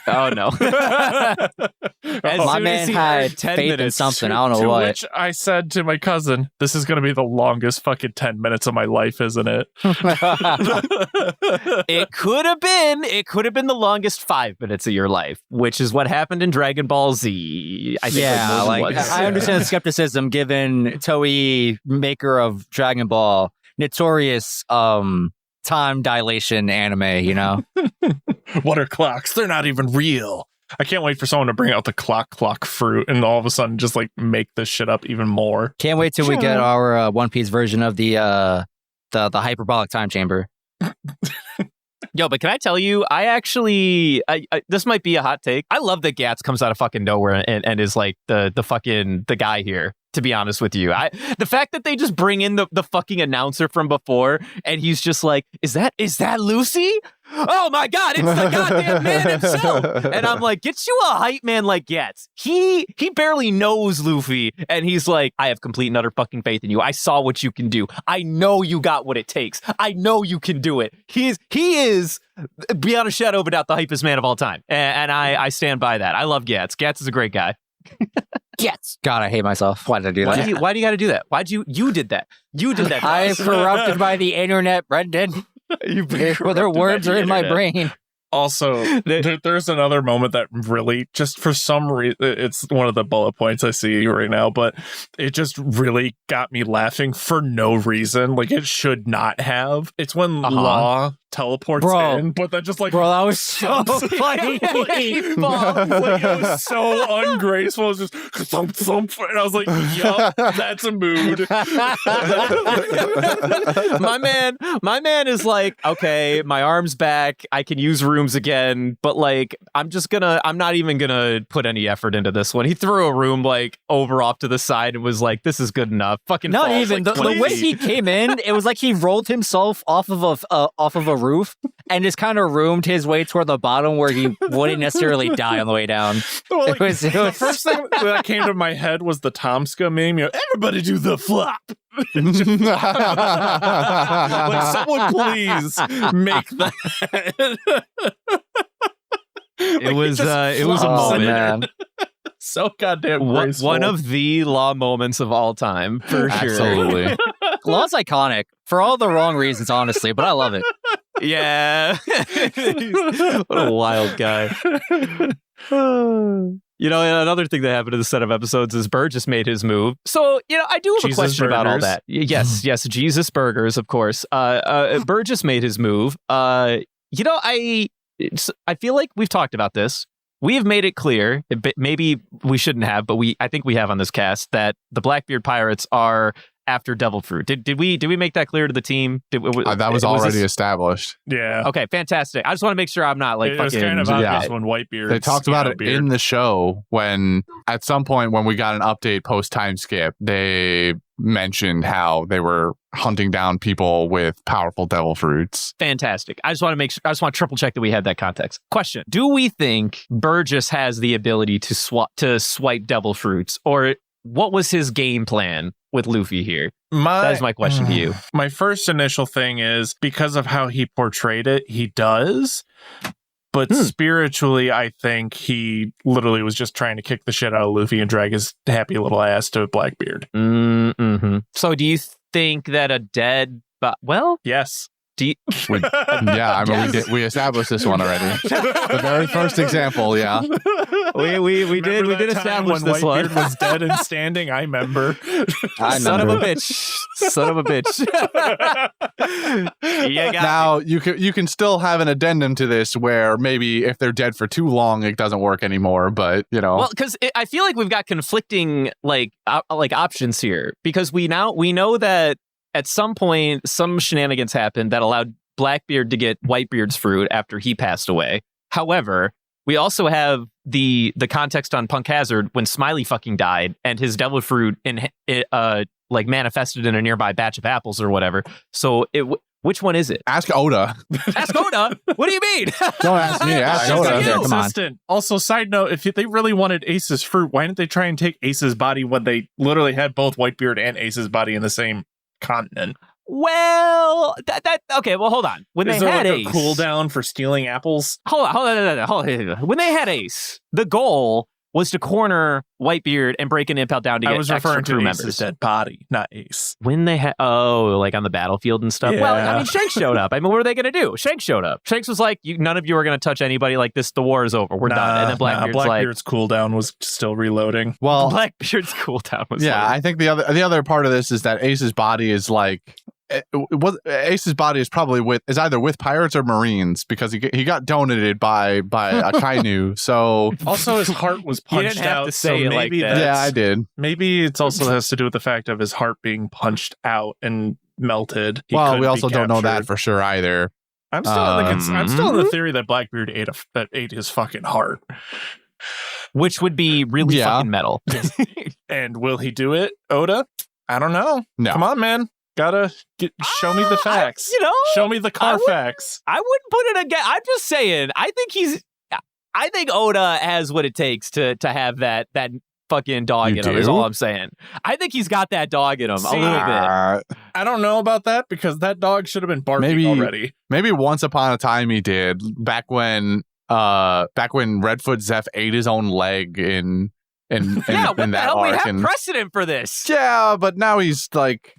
Oh no. As
My
soon
man
as he
had
heard 10
faith in
minutes,
something. I don't know
To
what.
which I said to my cousin, this is going to be the longest fucking 10 minutes of my life, isn't it?
It could have been the longest 5 minutes of your life, which is what happened in Dragon Ball Z. I think
Yeah,
more than
like
once.
I understand the skepticism given Toei, maker of Dragon Ball, notorious time dilation anime, you know?
What are clocks? They're not even real. I can't wait for someone to bring out the clock fruit and all of a sudden just like make this shit up even more.
Can't wait till we get our One Piece version of the hyperbolic time chamber.
Yo, but can I tell you, I actually, this might be a hot take. I love that Gyats comes out of fucking nowhere and is like the guy here. To be honest with you, the fact that they just bring in the fucking announcer from before and he's just like, is that Lucy? Oh my God, it's the goddamn man himself. And I'm like, get you a hype man like Gyats. He barely knows Luffy. And he's like, I have complete and utter fucking faith in you. I saw what you can do. I know you got what it takes. I know you can do it. He is beyond a shadow of a doubt the hypest man of all time. And I stand by that. I love Gyats. Gyats is a great guy.
Yes. God, I hate myself. Why did I do that?
Why do you got to do that? You did that? You did that.
I am corrupted by the internet, Brendan. Well, their words are in my brain.
Also, there's another moment that really, just for some reason, it's one of the bullet points I see right now, but it just really got me laughing for no reason. Like, it should not have. It's when Law teleports in, but then just like,
bro, that was so
like,
funny.
it was so ungraceful. It was just thump, thump, and I was like, yup, that's a mood.
my man is like, okay, my arm's back, I can use rooms again, but like I'm not even gonna put any effort into this one. He threw a room like over off to the side and was like, this is good enough. Fucking
not
falls,
even
like,
the way he came in, it was like he rolled himself off of a roof and just kind of roomed his way toward the bottom where he wouldn't necessarily die on the way down.
Well, like,
it was
the first thing that came to my head was the Tomska meme. Everybody do the flop. Like, someone please make that.
It was a moment.
Man.
So goddamn graceful.
One of the Law moments of all time, for sure.
Absolutely.
Law's iconic for all the wrong reasons, honestly, but I love it.
Yeah. What a wild guy. You know, another thing that happened in the set of episodes is Burgess made his move. So, you know, I do have
Jesus
a question about all
burgers.
that. Yes, Jesus Burgers, of course. Burgess made his move. You know, I feel like we've talked about this. We have made it clear, maybe we shouldn't have, but I think we have on this cast, that the Blackbeard pirates are after devil fruit. Did we make that clear to the team?
That was already established.
Yeah.
Okay, fantastic. I just want to make sure I'm not like
It was
fucking.
kind of obvious when Whitebeard.
They talked about it in the show when, at some point, when we got an update post time skip, they mentioned how they were hunting down people with powerful devil fruits.
Fantastic. I just want to triple check that we had that context. Question: do we think Burgess has the ability to swipe devil fruits, or what was his game plan with Luffy here? That is my question to you.
My first initial thing is, because of how he portrayed it, he does. But spiritually, I think he literally was just trying to kick the shit out of Luffy and drag his happy little ass to Blackbeard.
Mm-hmm. So do you think that a dead... well...
Yes.
Yeah, I mean, we established this one already. The very first example, yeah.
We did establish this one.
Whitebeard was dead and standing. I remember.
Son of a bitch.
Now you can still have an addendum to this where maybe if they're dead for too long, it doesn't work anymore. But you know,
well, because I feel like we've got conflicting like options here, because we know that at some point some shenanigans happened that allowed Blackbeard to get Whitebeard's fruit after he passed away. However, we also have the context on Punk Hazard when Smiley fucking died and his devil fruit like manifested in a nearby batch of apples or whatever. So which one is it?
Ask Oda.
Ask Oda? What do you mean?
Don't ask me. Ask Oda.
Yeah, come on.
Consistent. Also, side note, if they really wanted Ace's fruit, why didn't they try and take Ace's body when they literally had both Whitebeard and Ace's body in the same continent?
Well, okay. Well, hold on. When
Is
they
there
had
like
Ace,
a cooldown for stealing apples?
Hold on. When they had Ace, the goal was to corner Whitebeard and break an impel down to get
I was
extra
referring to
crew
Ace's
members.
dead body, not Ace.
When they had, like on the battlefield and stuff.
Yeah.
Well, I mean, Shanks showed up. I mean, what were they going to do? Shanks showed up. Shanks was like, none of you are going to touch anybody like this. The war is over. We're done. And then
Blackbeard's cooldown was still reloading.
Well,
Blackbeard's cooldown was
yeah,
like,
I think the other part of this is that Ace's body is like. Ace's body is probably either with pirates or marines, because he got donated by a Kainu. So
also his heart was
You
punched
didn't have
out.
to say it like
maybe
that.
yeah, I did.
Maybe it's also has to do with the fact of his heart being punched out and melted. He
Well,
couldn't
we
be
also don't know that
captured.
for sure either.
I'm still in the theory that Blackbeard ate his fucking heart.
which would be really
Yeah.
fucking metal.
And will he do it, Oda? I don't know.
No.
Come on, man. Gotta show me the facts. Show me the Carfax.
I wouldn't put it again. I'm just saying. I think Oda has what it takes to have that fucking dog
You
in him. Is
do?
all I'm saying. I think he's got that dog in him a little bit.
I don't know about that, because that dog should have been barking already.
Maybe once upon a time he did, back when Redfoot Zeph ate his own leg in
Yeah, what
in
the
that
hell? We
arc.
have
And
precedent for this.
yeah, but now he's like,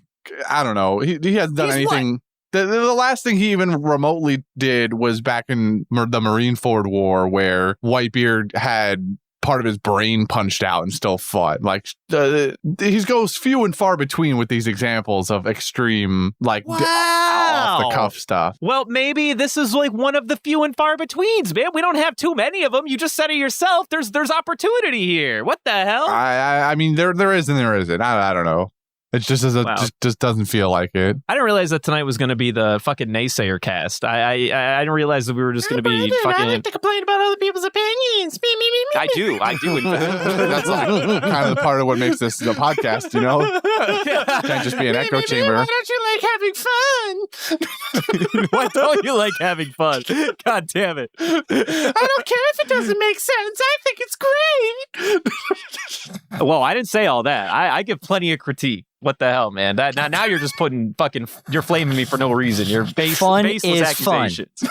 I don't know. He hasn't done
He's
anything. The last thing he even remotely did was back in the Marineford War, where Whitebeard had part of his brain punched out and still fought. Like, he goes few and far between with these examples of extreme, like, off the cuff stuff.
Well, maybe this is like one of the few and far betweens, man. We don't have too many of them. You just said it yourself. There's opportunity here. What the hell?
I mean, there is and there isn't. I don't know. It just doesn't just doesn't feel like it.
I didn't realize that tonight was going to be the fucking naysayer cast. I didn't realize that we were just going to be fucking.
I like to complain about other people's opinions. Me.
I do.
That's like kind of the part of what makes this a podcast, you know? Can't just be an echo chamber.
Why don't you like having fun?
Why don't you like having fun? God damn it!
I don't care if it doesn't make sense. I think it's great.
Well, I didn't say all that. I give plenty of critique. What the hell, man? Now you're just putting you're flaming me for no reason. You're baseless accusations.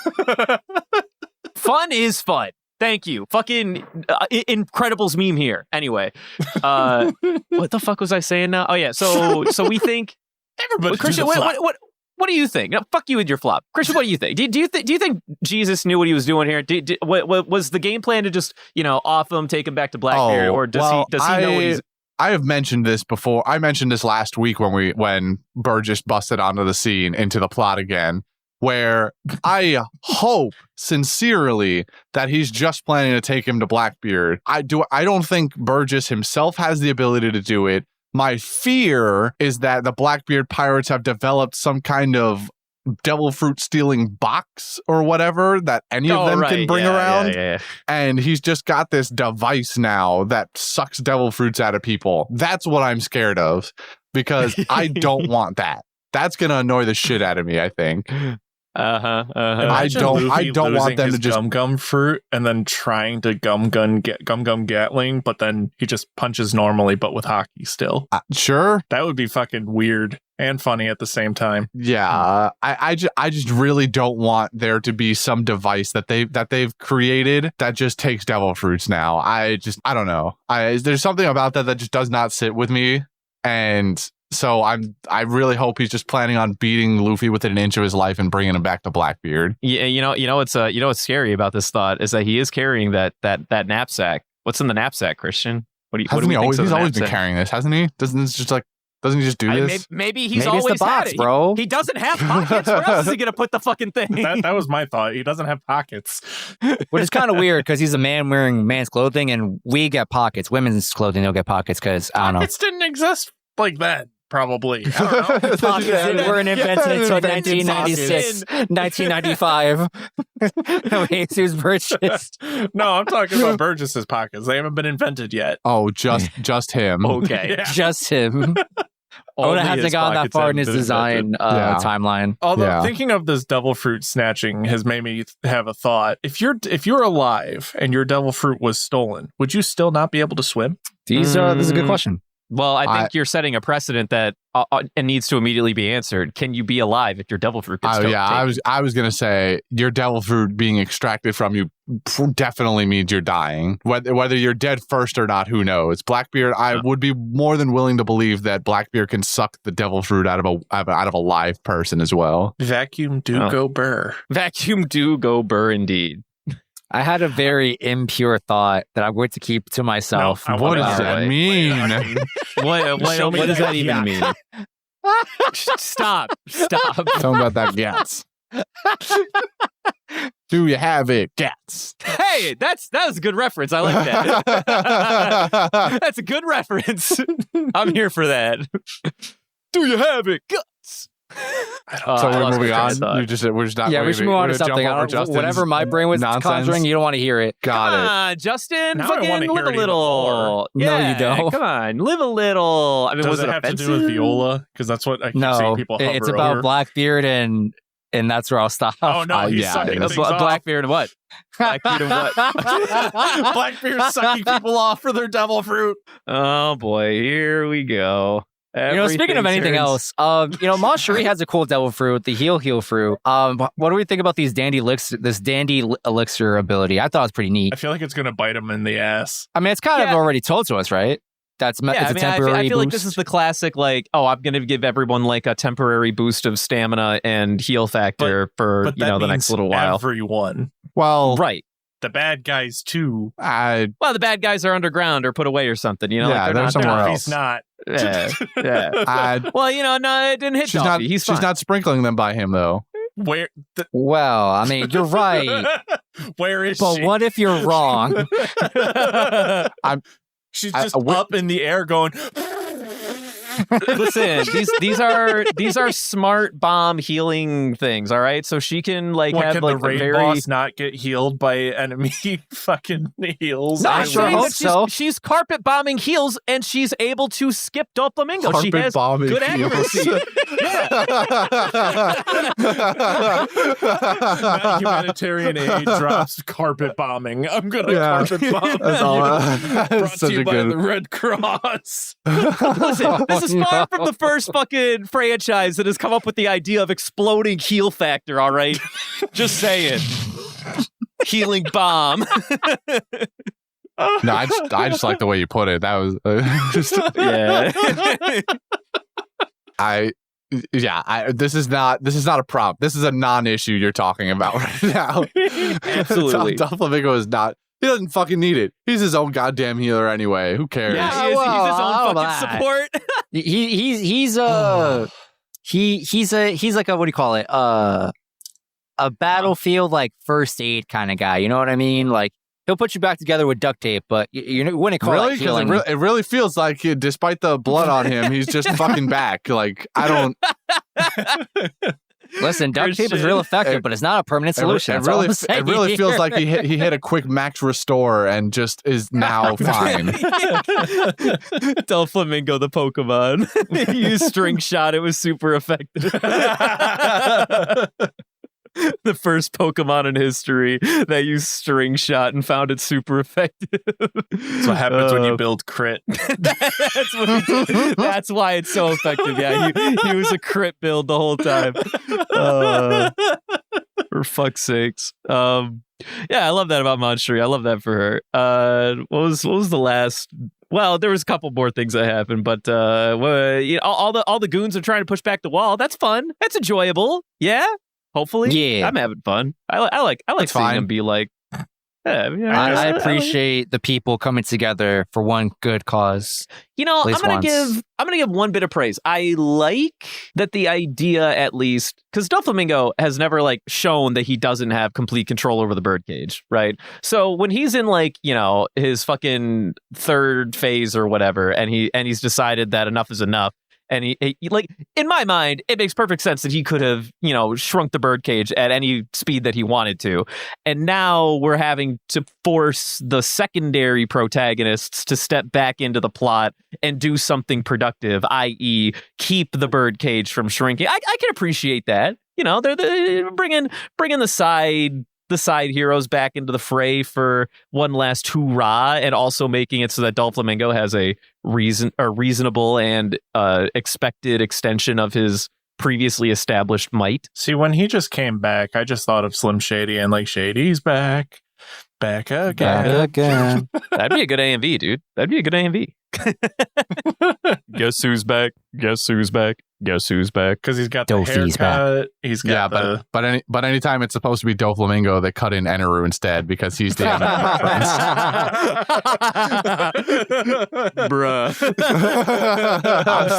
Fun is fun. Thank you. Fucking Incredibles meme here. Anyway, what the fuck was I saying now? Oh yeah, so we think
Everybody,
Christian, what do you think? No, fuck you with your flop, Christian. What do you think? Do you think Jesus knew what he was doing here? What was the game plan to just off him, take him back to Blackbeard, or does he know what he's?
I have mentioned this before. I mentioned this last week when Burgess busted onto the scene into the plot again, where I hope sincerely that he's just planning to take him to Blackbeard. I don't think Burgess himself has the ability to do it. My fear is that the Blackbeard pirates have developed some kind of devil fruit stealing box or whatever that any of them can bring around.
Yeah.
And he's just got this device now that sucks devil fruits out of people. That's what I'm scared of, because I don't want that. That's going to annoy the shit out of me, I think. I don't want them to just
gum fruit and then trying to gum Gatling, but then he just punches normally, but with hockey still.
Sure,
that would be fucking weird and funny at the same time.
Yeah, I just really don't want there to be some device that they've created that just takes devil fruits now. I don't know. There's something about that just does not sit with me, and so I really hope he's just planning on beating Luffy within an inch of his life and bringing him back to Blackbeard.
Yeah, what's scary about this thought is that he is carrying that knapsack. What's in the knapsack, Christian? He's always
been carrying this, hasn't he? Doesn't he just do this?
Maybe he's always
the box,
had it.
bro.
He doesn't have pockets. Where else is he gonna put the fucking thing?
That was my thought. He doesn't have pockets,
which is kind of weird because he's a man wearing man's clothing, and we get pockets. Women's clothing don't get pockets because I don't know.
Pockets didn't exist like that. Probably. I don't know.
Pockets weren't invented until 1996, 1995. Jesus Burgess.
No, I'm talking about Burgess's pockets. They haven't been invented yet.
Oh, just him.
Okay.
Yeah. Just him. Oda hasn't gone that far in his design timeline.
Although thinking of this devil fruit snatching has made me have a thought. If you're alive and your devil fruit was stolen, would you still not be able to swim?
This is a good question.
Well, I think you're setting a precedent that it needs to immediately be answered. Can you be alive if your devil fruit gets stolen?
I was gonna say your devil fruit being extracted from you definitely means you're dying. Whether you're dead first or not, who knows? Blackbeard, I would be more than willing to believe that Blackbeard can suck the devil fruit out of a live person as well.
Vacuum do go burr.
Vacuum do go burr indeed.
I had a very impure thought that I'm going to keep to myself.
No, what does that mean?
What does that even mean? Stop.
Tell me about that Gyats. Do you have it, Gyats?
Hey, that was a good reference. I like that. That's a good reference. I'm here for that. Do you have it, Guts?
So we're moving on. We're just not.
Yeah, we should move on to something. Whatever my brain was conjuring, you don't want to hear it.
Got it.
Justin,
now
fucking live a little.
No, you don't.
Come on, live a little. I mean,
does it have
offensive?
to do with Viola? Because that's what I keep seeing people hover
it's about
over.
Blackbeard and that's where I'll stop.
Oh no, he's sucking things off.
Blackbeard and what? Blackbeard and what?
Blackbeard sucking people off for their devil fruit.
Oh boy, here we go.
Speaking of anything else, Moncherie has a cool devil fruit, the heal fruit. What do we think about this dandy elixir ability? I thought it was pretty neat.
I feel like it's going to bite him in the ass.
I mean, it's kind of already told to us, right? That's
Yeah,
it's a temporary
I feel like
boost.
this is the classic, like, oh, I'm going to give everyone like a temporary boost of stamina and heal factor for,
But
you know,
that
the next
means
little while.
everyone.
Well,
Right.
The bad guys too.
I
Well, the bad guys are underground or put away or something, you know?
Yeah,
like
they're somewhere
not,
else.
He's not.
Yeah, yeah.
I
Well, you know, no, it didn't hit
she's
Doffy.
not
He's
she's
fine.
not sprinkling them by him though.
Where?
Well, I mean, you're right.
Where is
But
she?
what if you're wrong?
She's
I-
just
I wi-
up in the air going.
Listen, these are smart bomb healing things, all right? So she can like
What,
have
can
like
the raid
very
boss not get healed by enemy fucking heals?
No,
I
I'm
sure
saying
hope
that
so.
she's carpet bombing heals and she's able to skip Doflamingo. She has
bombing
good
heals.
accuracy.
Not humanitarian aid drops carpet bombing. I'm gonna
Yeah.
carpet bomb.
That's all.
you. Brought
Such
to you
a
by
good-
the Red Cross.
Listen, this is far from the first fucking franchise that has come up with the idea of exploding heal factor, all right? Just saying. Healing bomb.
No, I just like the way you put it. That was
Yeah.
this is not a problem. This is a non-issue you're talking about right now.
Absolutely.
Doflamingo is not. He doesn't fucking need it. He's his own goddamn healer anyway. Who cares?
Yeah,
Yeah,
he's his
well,
own fucking support.
He's like a, what do you call it? A battlefield like first aid kind of guy. You know what I mean? Like he'll put you back together with duct tape, but you wouldn't call
Really?
it
Because
healing.
it really feels like, despite the blood on him, he's just fucking back. Like I don't.
Listen, duct tape is real effective, but it's not a permanent solution.
It
That's all
really,
I'm saying
it really feels
here.
like he hit a quick max restore and just is now fine.
Doflamingo, the Pokemon. He used string shot. It was super effective. The first Pokemon in history that used string shot and found it super effective.
That's what happens when you build crit.
That's why it's so effective. Yeah, he was a crit build the whole time. For fuck's sakes. Yeah, I love that about Monstery. I love that for her. What was the last? Well, there was a couple more things that happened, but you know, all the goons are trying to push back the wall. That's fun. That's enjoyable. Yeah. Hopefully,
Yeah.
I'm having fun. I like
That's
seeing
fine.
them be like. Yeah, yeah,
I
like-
appreciate the people coming together for one good cause.
You know,
At least
I'm
once.
gonna give one bit of praise. I like that the idea, at least, because Doflamingo has never like shown that he doesn't have complete control over the birdcage, right? So when he's in like, you know, his fucking third phase or whatever, and he's decided that enough is enough. And he like, in my mind, it makes perfect sense that he could have, you know, shrunk the birdcage at any speed that he wanted to. And now we're having to force the secondary protagonists to step back into the plot and do something productive, i.e., keep the birdcage from shrinking. I can appreciate that. You know, they're bringing the side heroes back into the fray for one last hoorah, and also making it so that Doflamingo has a reasonable and expected extension of his previously established might.
See, when he just came back, I just thought of Slim Shady and like Shady's back again.
again.
That'd be a good AMV, dude. That'd be a good AMV. Guess who's back? Guess who's back? Guess who's back?
Because he's got the
Dofi's
haircut. He's got
Yeah, but anytime it's supposed to be Doflamingo, they cut in Eneru instead because he's the anime reference.
Bruh.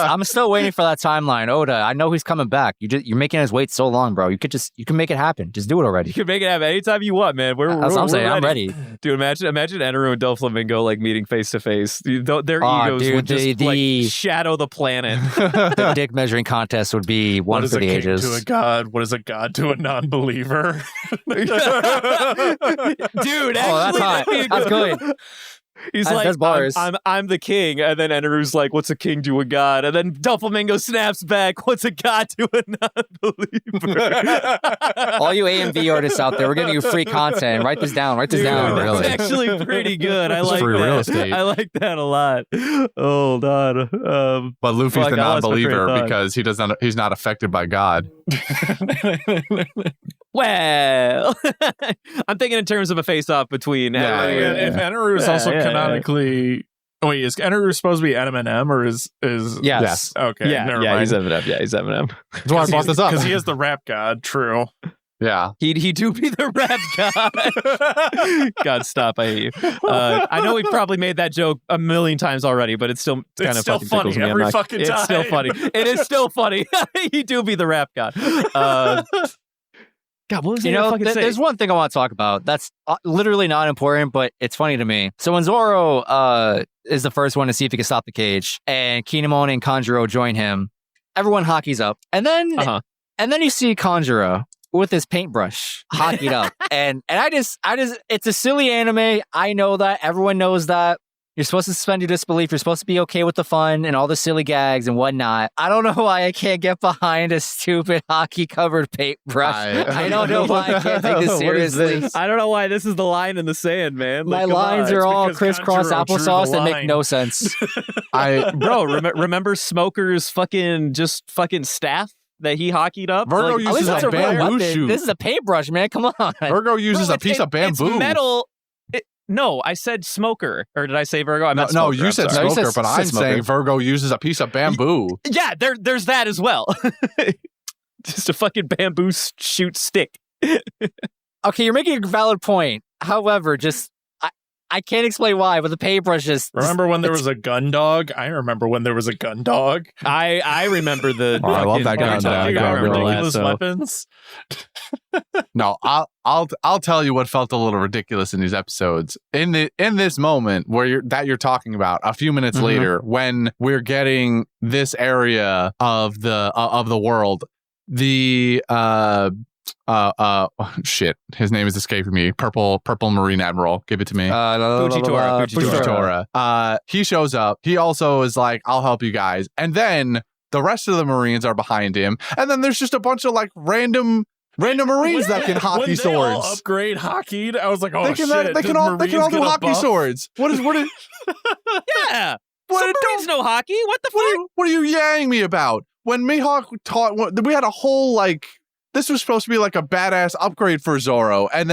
I'm still waiting for that timeline. Oda, I know he's coming back. You're making us wait so long, bro. You can make it happen. Just do it already.
You can make it happen anytime you want, man.
That's what I'm saying. I'm ready.
Dude, imagine Eneru and Doflamingo like meeting face to face. Their
Oh,
egos
dude,
would just
the-
like shadow the planet.
The dick measuring contest would be one
what is
for
a
the
king
ages.
to a god? What is a god to a non-believer?
Dude,
Oh, that's
actually,
hot. That's good.
He's
That's
like,
bars.
I'm the king, and then Eneru's like, what's a king to a god? And then Doflamingo snaps back, what's a god to a non-believer?
All you AMV artists out there, we're giving you free content. Write this down. Write this
Dude,
down.
that's
really.
actually pretty good. I
It's
like
free
that.
real estate.
I like that a lot. Hold on.
But Luffy's
Fuck,
the
I lost my train of
non-believer
thought.
because he's not affected by God.
Well, I'm thinking in terms of a face-off between.
Yeah,
Eneru
yeah,
and-
If Eneru is
Yeah,
also
yeah,
canonically Wait, is Eneru supposed to be M&M or is
Yes.
Okay,
Yeah,
never
yeah,
mind.
he's Eminem. Yeah, he's Eminem.
That's why I brought this up.
Because he is the rap god, true.
Yeah.
He do be the rap god. God, stop! I hate you. I know we probably made that joke a million times already, but it's still kind of
still
fucking
funny
tickles me.
every fucking
It's still
time.
funny. It is still funny. He do be the rap god. God, what was
You
I
know,
fucking say?
there's one thing I want to talk about that's literally not important, but it's funny to me. So when Zoro is the first one to see if he can stop the cage, and Kinemon and Kanjuro join him, everyone hockeys up, and then you see Kanjuro with his paintbrush hockeyed up, and I just, it's a silly anime. I know that, everyone knows that. You're supposed to suspend your disbelief. You're supposed to be okay with the fun and all the silly gags and whatnot. I don't know why I can't get behind a stupid hockey-covered paintbrush. I don't know why I can't take this seriously.
I don't know why this is the line in the sand, man.
My
Like, come
lines
on.
are all
because
crisscross
Kanjuro drew the
applesauce that make
line.
no sense.
Bro, remember Smoker's fucking staff that he hockeyed up?
Virgo
Like,
At least
uses
that's
a
a real
bamboo
weapon.
shoot.
This is a paintbrush, man. Come on.
Virgo uses
Bro,
a piece of bamboo.
It's metal. No, I said Smoker. Or did I say Virgo? I meant
No,
Smoker.
you
I'm
said
sorry.
No, you
smoker,
said-
but
said
I'm
smoker.
saying Virgo uses a piece of bamboo.
Yeah, there's that as well. Just a fucking bamboo shoot stick.
Okay, you're making a valid point. However, just I can't explain why, but the paintbrush is.
Remember when there was a gun dog? I remember when there was a gun dog.
I remember the.
Oh, I love that
fucking
gun dog.
I remember that,
ridiculous
so-
weapons.
No, I'll tell you what felt a little ridiculous in these episodes. In this moment where you're talking about, a few minutes later, when we're getting this area of the world, the shit, his name is escaping me. Purple Marine Admiral, give it to me.
Fujitora.
He shows up. He also is like, I'll help you guys. And then the rest of the Marines are behind him. And then there's just a bunch of like random Marines that can hockey
when they all
swords.
upgrade hockeyed, I was like, oh
They can,
shit.
they can all do hockey swords. What is
Yeah.
what
Submarines know hockey. What the fuck?
what are you yanging me about? When Mihawk taught, we had a whole like, this was supposed to be like a badass upgrade for Zoro, and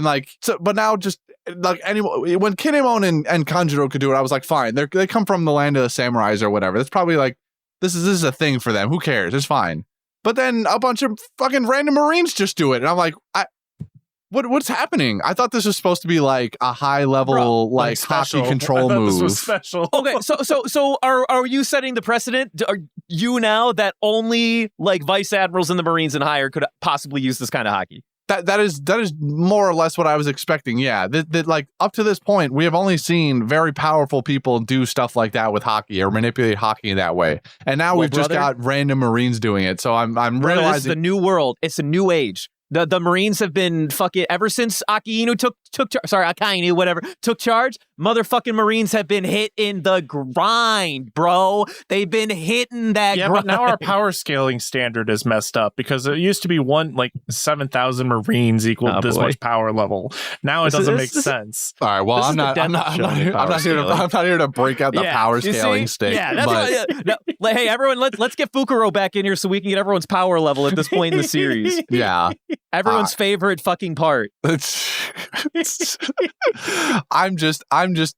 like, so, but now just like anyone, when Kinemon and Kanjuro could do it, I was like, fine. They come from the land of the samurais or whatever. That's probably like, this is a thing for them. Who cares? It's fine. But then a bunch of fucking random Marines just do it, and I'm like, what's happening? I thought this was supposed to be like a high level like hockey
special.
control
I thought
move.
This was special.
Okay, so are you setting the precedent? Are you now that only like vice admirals in the Marines and higher could possibly use this kind of hockey?
That is more or less what I was expecting. Yeah, that like up to this point, we have only seen very powerful people do stuff like that with hockey or manipulate hockey in that way, and now we've just got random Marines doing it. So I'm
Brother,
realizing
this is the new world. It's a new age. The Marines have been fucking ever since Akainu took charge. Motherfucking Marines have been hitting the grind, bro. They've been hitting that.
Yeah,
grind.
but now our power scaling standard is messed up because it used to be 7,000 Marines equaled this much power level. Now it doesn't make sense.
all right. Well,
This
I'm
is the
not. I'm
depth
not
show
here.
of
I'm
power
not here to break out the power
you
scaling
see?
stick.
Yeah, that's
but
right. No, hey, everyone, let's get Fukuro back in here so we can get everyone's power level at this point in the series.
yeah,
Everyone's favorite fucking part.
I'm just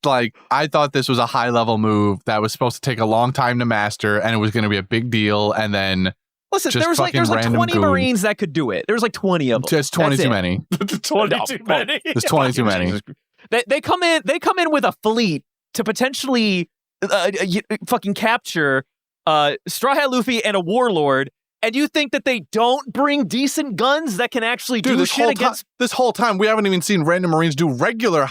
like, I thought this was a high level move that was supposed to take a long time to master, and it was going to be a big deal, and then.
Listen,
Just
there's like
fucking
20
goon.
Marines that could do it. There's like 20 of them.
Just 20
That's
too
it.
many.
20 too many.
There's 20 too many.
They come in with a fleet to potentially fucking capture Straw Hat Luffy and a warlord. And you think that they don't bring decent guns that can actually do shit against?
This whole time, we haven't even seen random Marines do regular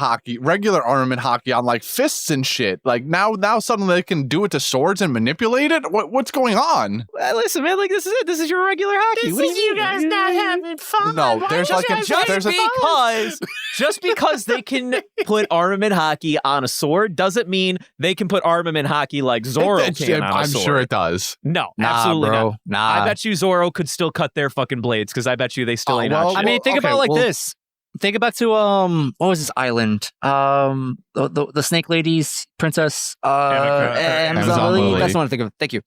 armament hockey on like fists and shit. Like now suddenly they can do it to swords and manipulate it. What's going on?
Listen, man, like this is it. This is your regular hockey.
This is you guys not having fun.
No,
Why
there's
don't
like
you
a
guys
just because they can put armament hockey on a sword doesn't mean they can put armament hockey like Zoro can on a
I'm
sword.
sure it does.
No,
Nah,
absolutely
bro.
not.
Nah.
I bet you Zoro could still cut their fucking blades because I bet you they still
Oh,
ain't
well,
on shit.
I mean, think
okay,
about it like
well-
this. Think back to what was this island? The Snake Lady's princess.
Amazon
Amazon Lily.
Lily.
That's the one I think of. Thank you.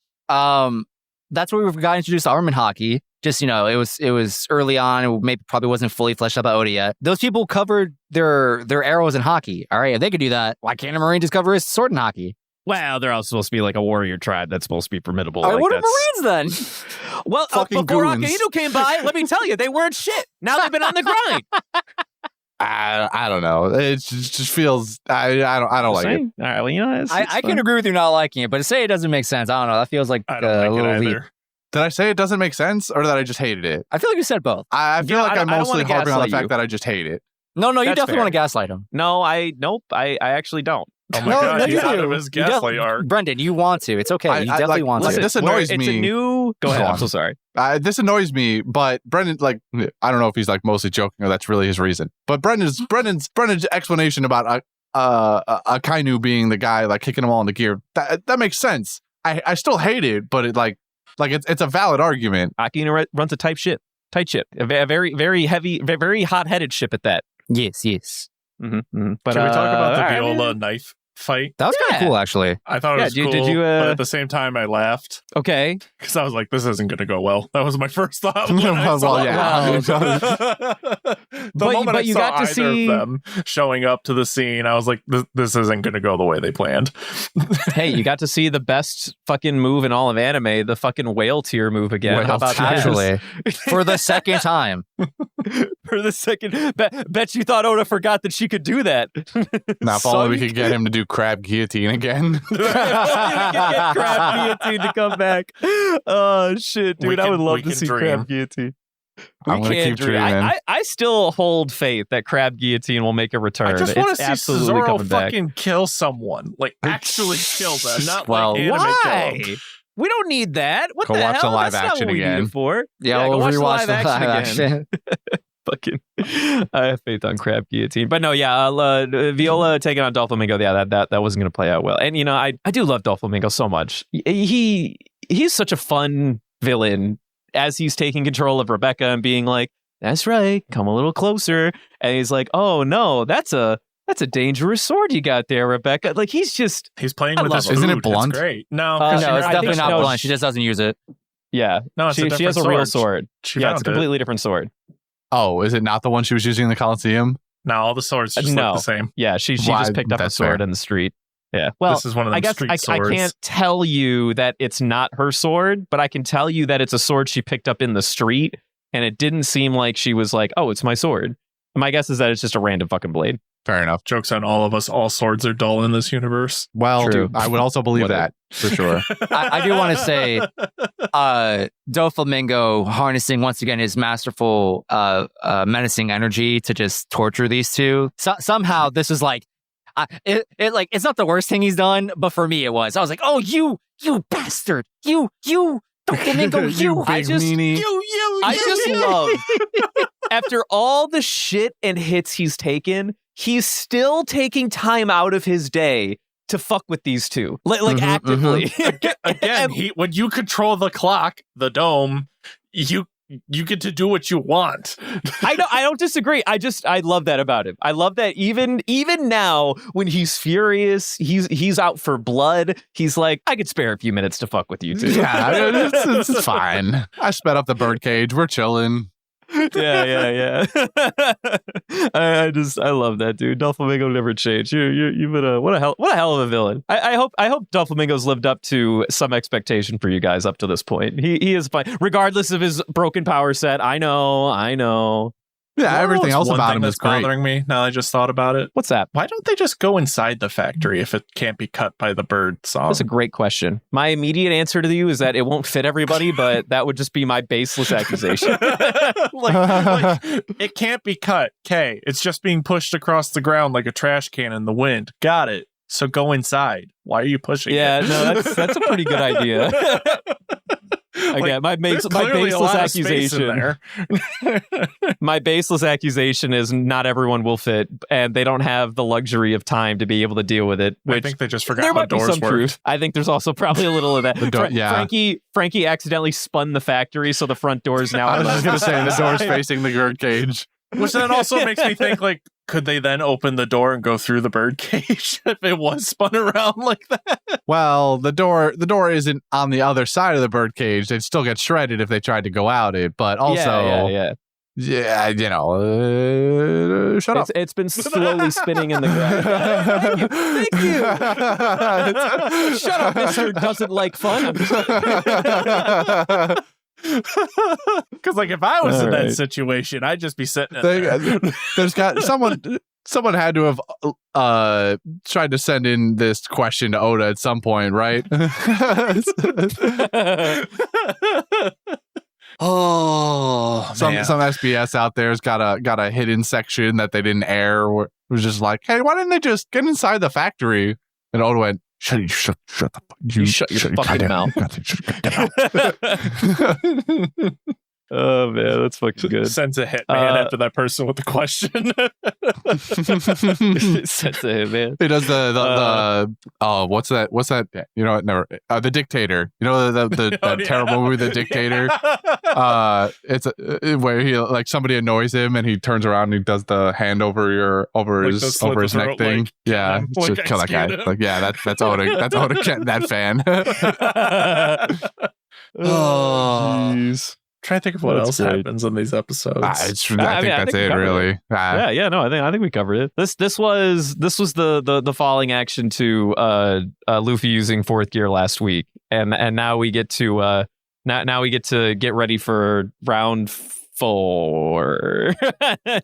that's where we got introduced to armament hockey. Just, it was early on. It maybe probably wasn't fully fleshed out by Oda yet. Those people covered their arrows in hockey. All right, if they could do that, why can't a Marine just cover his sword in hockey?
Well, they're also supposed to be like a warrior tribe that's supposed to be formidable.
All right,
like
what are Marines then?
Well,
Fucking
before
goons.
Akainu came by, let me tell you, they weren't shit. Now they've been on the grind.
I don't know. It just feels I don't like it.
All right, well, it's
I can agree with you not liking it, but to say it doesn't make sense, I don't know. That feels like
I
a
don't like
little
it
leap.
either.
Did I say it doesn't make sense, or that I just hated it?
I feel like you said both.
I feel like I'm
I don't
mostly
wanna
harping on the
gaslight
fact
you.
that I just hate it.
No, you
That's
definitely
fair.
want to gaslight him.
No, I actually don't.
Oh my
No,
god,
no,
he's
you
out
do.
of his
You
gaslight arc.
Brendan, you want to. It's okay. You definitely want
like
to.
this annoys
It's
me.
a new. Go ahead.
Go
I'm
on.
so sorry.
This annoys me, but Brendan, I don't know if he's mostly joking or that's really his reason. But Brendan's explanation about Akainu being the guy kicking them all into gear, that makes sense. I still hate it, but it's a valid argument.
Akainu runs a tight ship, a very very heavy, very hot-headed ship at that.
Yes.
Mm-hmm. But
Can we talk about the
all right,
Viola
man.
knife fight?
That was kind
Yeah.
of cool, actually.
I thought it
Yeah,
was
did
cool,
you,
but at the same time, I laughed
Okay.
because I was like, "This isn't going to go well." That was my first thought. When I
Well,
saw
yeah.
it. The moment
but
I
you
saw
got to
either
see-
of them showing up to the scene, I was like, "This isn't going to go the way they planned."
Hey, you got to see the best fucking move in all of anime, the fucking whale tier move again.
Whale
How about that?
Actually, for the second time.
For the second, bet you thought Oda forgot that she could do that.
Now, if only we could get him to do crab guillotine again.
Get crab guillotine to come back. Oh shit, dude! I would love
we
to
can
see
dream.
crab guillotine.
I'm gonna
can't
keep
dream.
dreaming.
I still hold faith that crab guillotine will make a return.
I just want
It's
to see
absolutely
Zoro
coming back.
fucking kill someone, actually kill them, not
Well,
anime
Why?
kill them.
We don't need that. What
Go
the
watch
hell?
the live
That's not
action
what we need
again.
it for.
Yeah,
go
we'll
watch the
rewatch
live action again. Fucking, I have faith on crab guillotine, but no, yeah, Viola taking on Doflamingo, yeah, that wasn't going to play out well. And I do love Doflamingo so much. He's such a fun villain as he's taking control of Rebecca and being like, "That's right, come a little closer," and he's like, "Oh no, that's a dangerous sword you got there, Rebecca." Like he's
playing
I
with
love
his
him.
Isn't it
food.
blunt?
It's great. No,
Uh,
No,
she-
it's
I
definitely
think
not
no,
blunt. She just doesn't use it.
yeah.
no, it's
She has a real sword.
She
Yeah,
found
it's a completely different sword.
Oh, is it not the one she was using in the Coliseum?
No, all the swords just
No.
look the same.
Yeah, she
Why,
just picked up a
that's
sword
fair.
in the street. Yeah. Well,
This is one of them
I guess
street
I
swords.
can't tell you that it's not her sword, but I can tell you that it's a sword she picked up in the street, and it didn't seem like she was like, "Oh, it's my sword." My guess is that it's just a random fucking blade.
Fair enough.
Joke's on all of us. All swords are dull in this universe.
Well,
True.
I would also believe
Whatever.
that for sure.
I do want to say, Doflamingo harnessing once again his masterful, menacing energy to just torture these two. Somehow this is it's not the worst thing he's done, but for me it was. I was like, "Oh, you bastard, you Doflamingo, you."
big meanie.
I just love after all the shit and hits he's taken, he's still taking time out of his day to fuck with these two, actively.
Again, when you control the clock, the dome, you get to do what you want.
I don't disagree. I love that about him. I love that even now when he's furious, he's out for blood. He's like, I could spare a few minutes to fuck with you two.
Yeah, it's fine. I sped up the birdcage. We're chilling.
yeah. I love that dude. Doflamingo never changed. You've been what a hell of a villain. I hope Doflamingo's lived up to some expectation for you guys up to this point. He is fine, regardless of his broken power set. I know.
Yeah, everything else
One
about
thing
him is
that's
great.
bothering me now I just thought about it.
What's that?
Why don't they just go inside the factory if it can't be cut by the bird song?
That's a great question. My immediate answer to you is that it won't fit everybody, but that would just be my baseless accusation.
like, it can't be cut. Okay, it's just being pushed across the ground like a trash can in the wind. Got it. So go inside. Why are you pushing
Yeah,
it?
no, that's a pretty good idea. Again, my
There's clearly a
baseless
lot of space in
accusation.
there.
My baseless accusation is not everyone will fit, and they don't have the luxury of time to be able to deal with it.
I
Which
think they just forgot
there
how
might be
doors
some
work.
truth. I think there's also probably a little of that.
Yeah.
Frankie accidentally spun the factory, so the front doors now.
I
on
was just
the
going to say the door's
side.
facing the birdcage.
Which then also makes me think, like, could they then open the door and go through the birdcage if it was spun around like that?
Well, the door isn't on the other side of the birdcage. They'd still get shredded if they tried to go out it. But also, yeah, you know, shut up.
It's been slowly spinning in the ground. Thank you. Shut up, Mister doesn't like fun.
Because, like, if I was in that situation, I'd just be sitting in there.
There's got someone had to have tried to send in this question to Oda at some point, right?
Oh,
some SBS out there's got a hidden section that they didn't air. Where it was just like, hey, why didn't they just get inside the factory? And Oda went, shut the
shut your fucking mouth. Oh man, that's fucking good.
Sends a hitman after that person with the question.
Sends a hitman.
It does the what's that? You know what? Never. The Dictator. You know that terrible movie, The Dictator. It's where he like somebody annoys him and he turns around and he does the hand over his neck thing.
Like,
yeah,
like,
kill that guy. Like, yeah, that's Oda. That's Oda getting that fan.
Oh, jeez. Trying to think of what else happens in these episodes.
I think that's it, really.
No, I think we covered it. This was the falling action to Luffy using fourth gear last week, and now we get to now we get to get ready for round 4.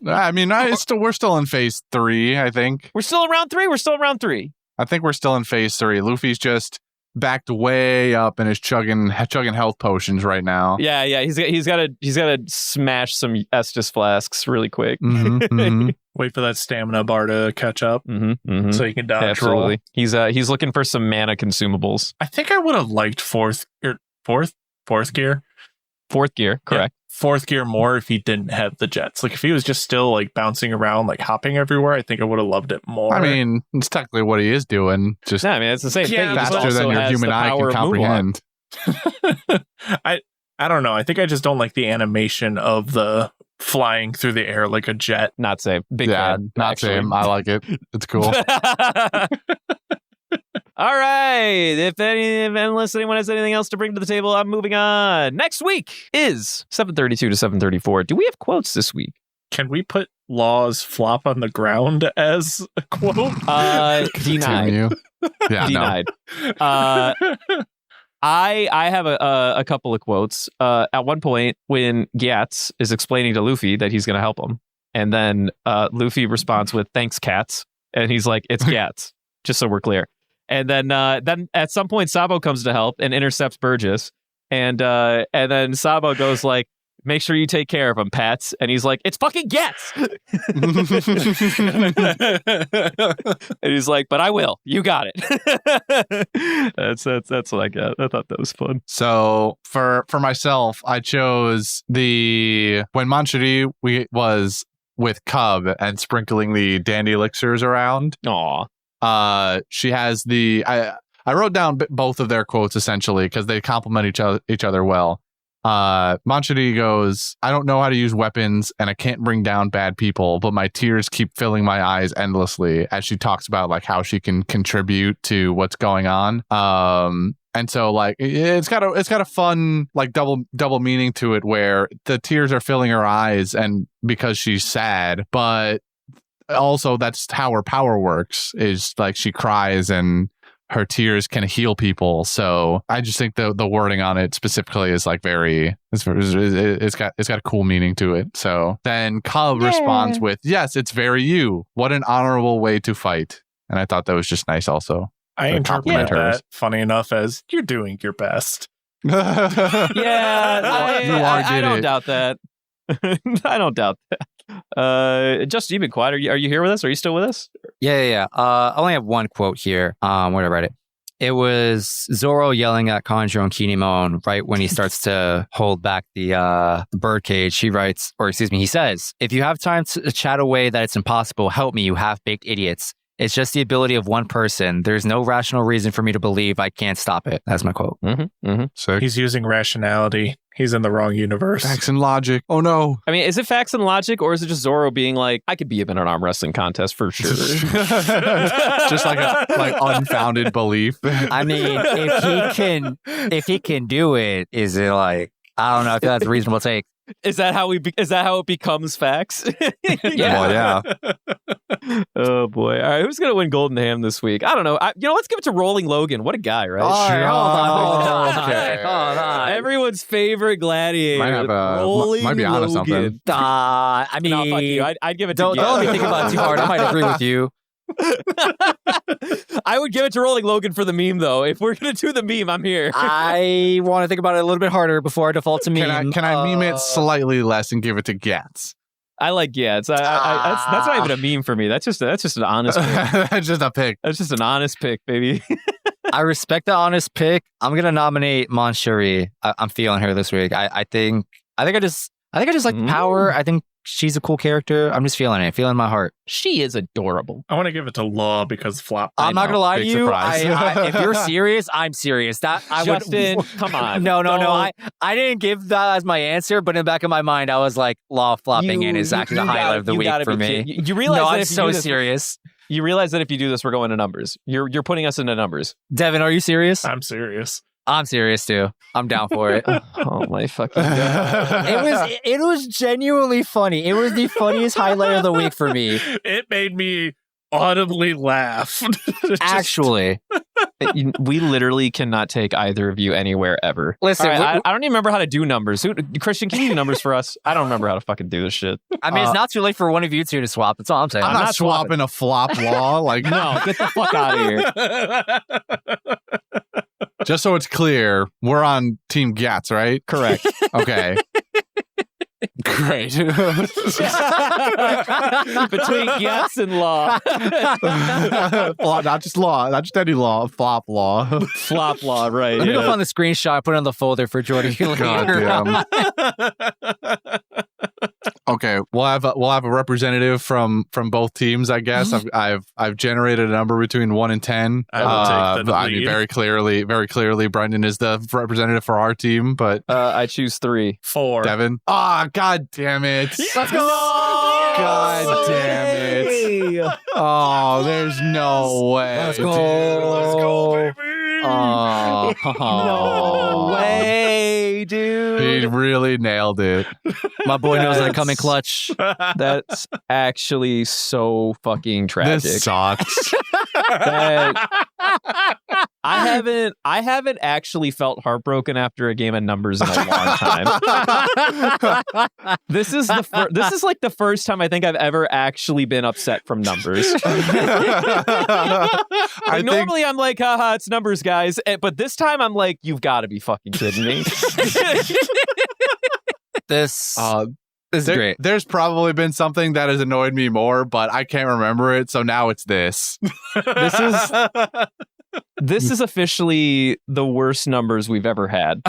I mean, we're still in phase 3. I think
we're still in round 3.
I think we're still in phase 3. Luffy's just backed way up and is chugging health potions right now.
Yeah. He's got to smash some Estus flasks really quick.
Wait for that stamina bar to catch up, so he can dodge.
Absolutely. Roll. He's looking for some mana consumables.
I think I would have liked fourth gear.
Fourth gear, correct.
Yeah, fourth gear more if he didn't have the jets. Like, if he was just still like bouncing around, like hopping everywhere, I think I would have loved it more.
I mean, it's technically what he is doing. Just
I mean, it's the same thing.
Faster than your human eye can comprehend.
I don't know. I think I just don't like the animation of the flying through the air like a jet.
Not same. Big fan.
Not same. I like it. It's cool.
All right. Unless anyone has anything else to bring to the table, I'm moving on. Next week is 732 to 734. Do we have quotes this week?
Can we put Law's flop on the ground as a quote?
Denied.
Yeah,
denied. No. I have a couple of quotes. At one point, when Gyats is explaining to Luffy that he's going to help him, and then Luffy responds with "Thanks, cats," and he's like, "It's Gyats," just so we're clear. And then at some point, Sabo comes to help and intercepts Burgess, and then Sabo goes like, "Make sure you take care of him, Pats." And he's like, "It's fucking Gyats." And he's like, "But I will. You got it." That's what I got. I thought that was fun.
So for myself, I chose when Manchuri was with Cub and sprinkling the dandy elixirs around.
Aw.
She has I wrote down both of their quotes essentially because they complement each other well. Manchuri goes, "I don't know how to use weapons and I can't bring down bad people, but my tears keep filling my eyes endlessly," as she talks about like how she can contribute to what's going on. And so like it's got a fun like double meaning to it where the tears are filling her eyes and because she's sad, but also that's how her power works, is like she cries and her tears can heal people. So I just think the wording on it specifically is like it's got a cool meaning to it. So then Cub responds with, "Yes, it's very you. What an honorable way to fight." And I thought that was just nice also.
I interpret that, funny enough, as you're doing your best.
I don't doubt that. I don't doubt that. Just you've been quiet. Are you here with us? Are you still with us?
Yeah. I only have one quote here. Where did I write it? It was Zoro yelling at Kanjo and Kinemon right when he starts to hold back the birdcage. He says, "If you have time to chat away that it's impossible, help me, you half-baked idiots. It's just the ability of one person. There's no rational reason for me to believe I can't stop it. That's my quote.
Sick.
He's using rationality. He's in the wrong universe.
Facts and logic. Oh no.
I mean, is it facts and logic, or is it just Zoro being like, I could be in an arm wrestling contest for sure?
Just like a unfounded belief.
I mean, if he can do it, is it like, I don't know. I feel that's a reasonable take.
Is that how it becomes facts?
Yeah.
Oh boy! All right, who's gonna win Golden Ham this week? I don't know. Let's give it to Rolling Logan. What a guy, right?
Hold on.
Everyone's favorite gladiator.
Might be onto something.
I mean,
no, fuck you. I'd give it to.
Don't let me think about it too hard. I might agree with you.
I would give it to Rolling Logan for the meme, though. If we're gonna do the meme, I'm here.
I want to think about it a little bit harder before I default to meme.
Can I meme it slightly less and give it to Gyats?
I like Gyats. That's not even a meme for me. That's just an honest pick.
That's just a pick.
That's just an honest pick, baby.
I respect the honest pick. I'm gonna nominate Mon Cherie. I'm feeling her this week. I think I just like power. I think she's a cool character. I'm just feeling it. Feeling my heart.
She is adorable.
I want to give it to Law because Flop.
I'm not gonna lie to
Big
you.
surprise.
If you're serious, I'm serious.
Justin, come on.
No. I didn't give that as my answer, but in the back of my mind, I was like, Law flopping in is actually the highlight of the week for me.
You realize
No,
that
I'm
if you
so
do this,
serious.
You realize that if you do this, we're going to numbers. You're putting us into numbers.
Devin, are you serious?
I'm serious.
I'm serious too. I'm down for it.
Oh my fucking god!
It was genuinely funny. It was the funniest highlight of the week for me.
It made me audibly laugh.
Actually,
we literally cannot take either of you anywhere ever.
Listen,
All right, I don't even remember how to do numbers. Christian, can you do numbers for us? I don't remember how to fucking do this shit.
I mean, it's not too late for one of you two to swap. That's all I'm saying.
I'm not swapping a flop Law. Like,
No, get the fuck out of here.
just so it's clear, we're on Team Gyats, right?
Correct.
Okay. Great.
Between Gyats and Law.
Not just Law, not just any Law, Flop Law.
Flop Law, right.
Let me go find the screenshot, put it on the folder for Jordy.
God damn. Okay, we'll have a representative from both teams, I guess. I've generated a number between 1 and 10.
I will take the
I mean,
lead.
very clearly, Brendan is the representative for our team. But
I choose 3.
4.
Devin, god damn it!
Let's go.
God damn it! Oh, there's no way.
Let's go.
Let's go, baby.
Oh,
No way, dude.
He really nailed it.
My boy knows that I come in clutch.
That's actually so fucking tragic.
This sucks.
I haven't actually felt heartbroken after a game of numbers in a long time. This is like the first time I think I've ever actually been upset from numbers. Normally I'm like, haha, it's numbers, guys. But this time I'm like, you've got to be fucking kidding me.
This is great.
There's probably been something that has annoyed me more, but I can't remember it. So now it's this.
This is officially the worst numbers we've ever had.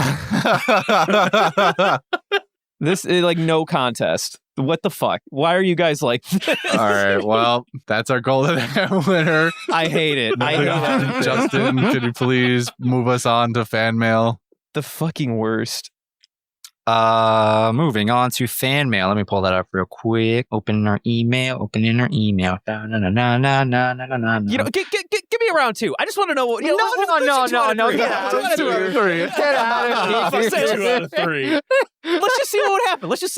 This is like no contest. What the fuck? Why are you guys like this?
All right. Well, that's our golden ham winner.
I hate it. I hate it.
Justin, could you please move us on to fan mail?
The fucking worst.
Moving on to fan mail. Let me pull that up real quick. Opening our email.
You know, give me a round 2. I just want to know what.
No.
Get out of here.
Get out of
Say
here.
2 out of 3.
Let's just see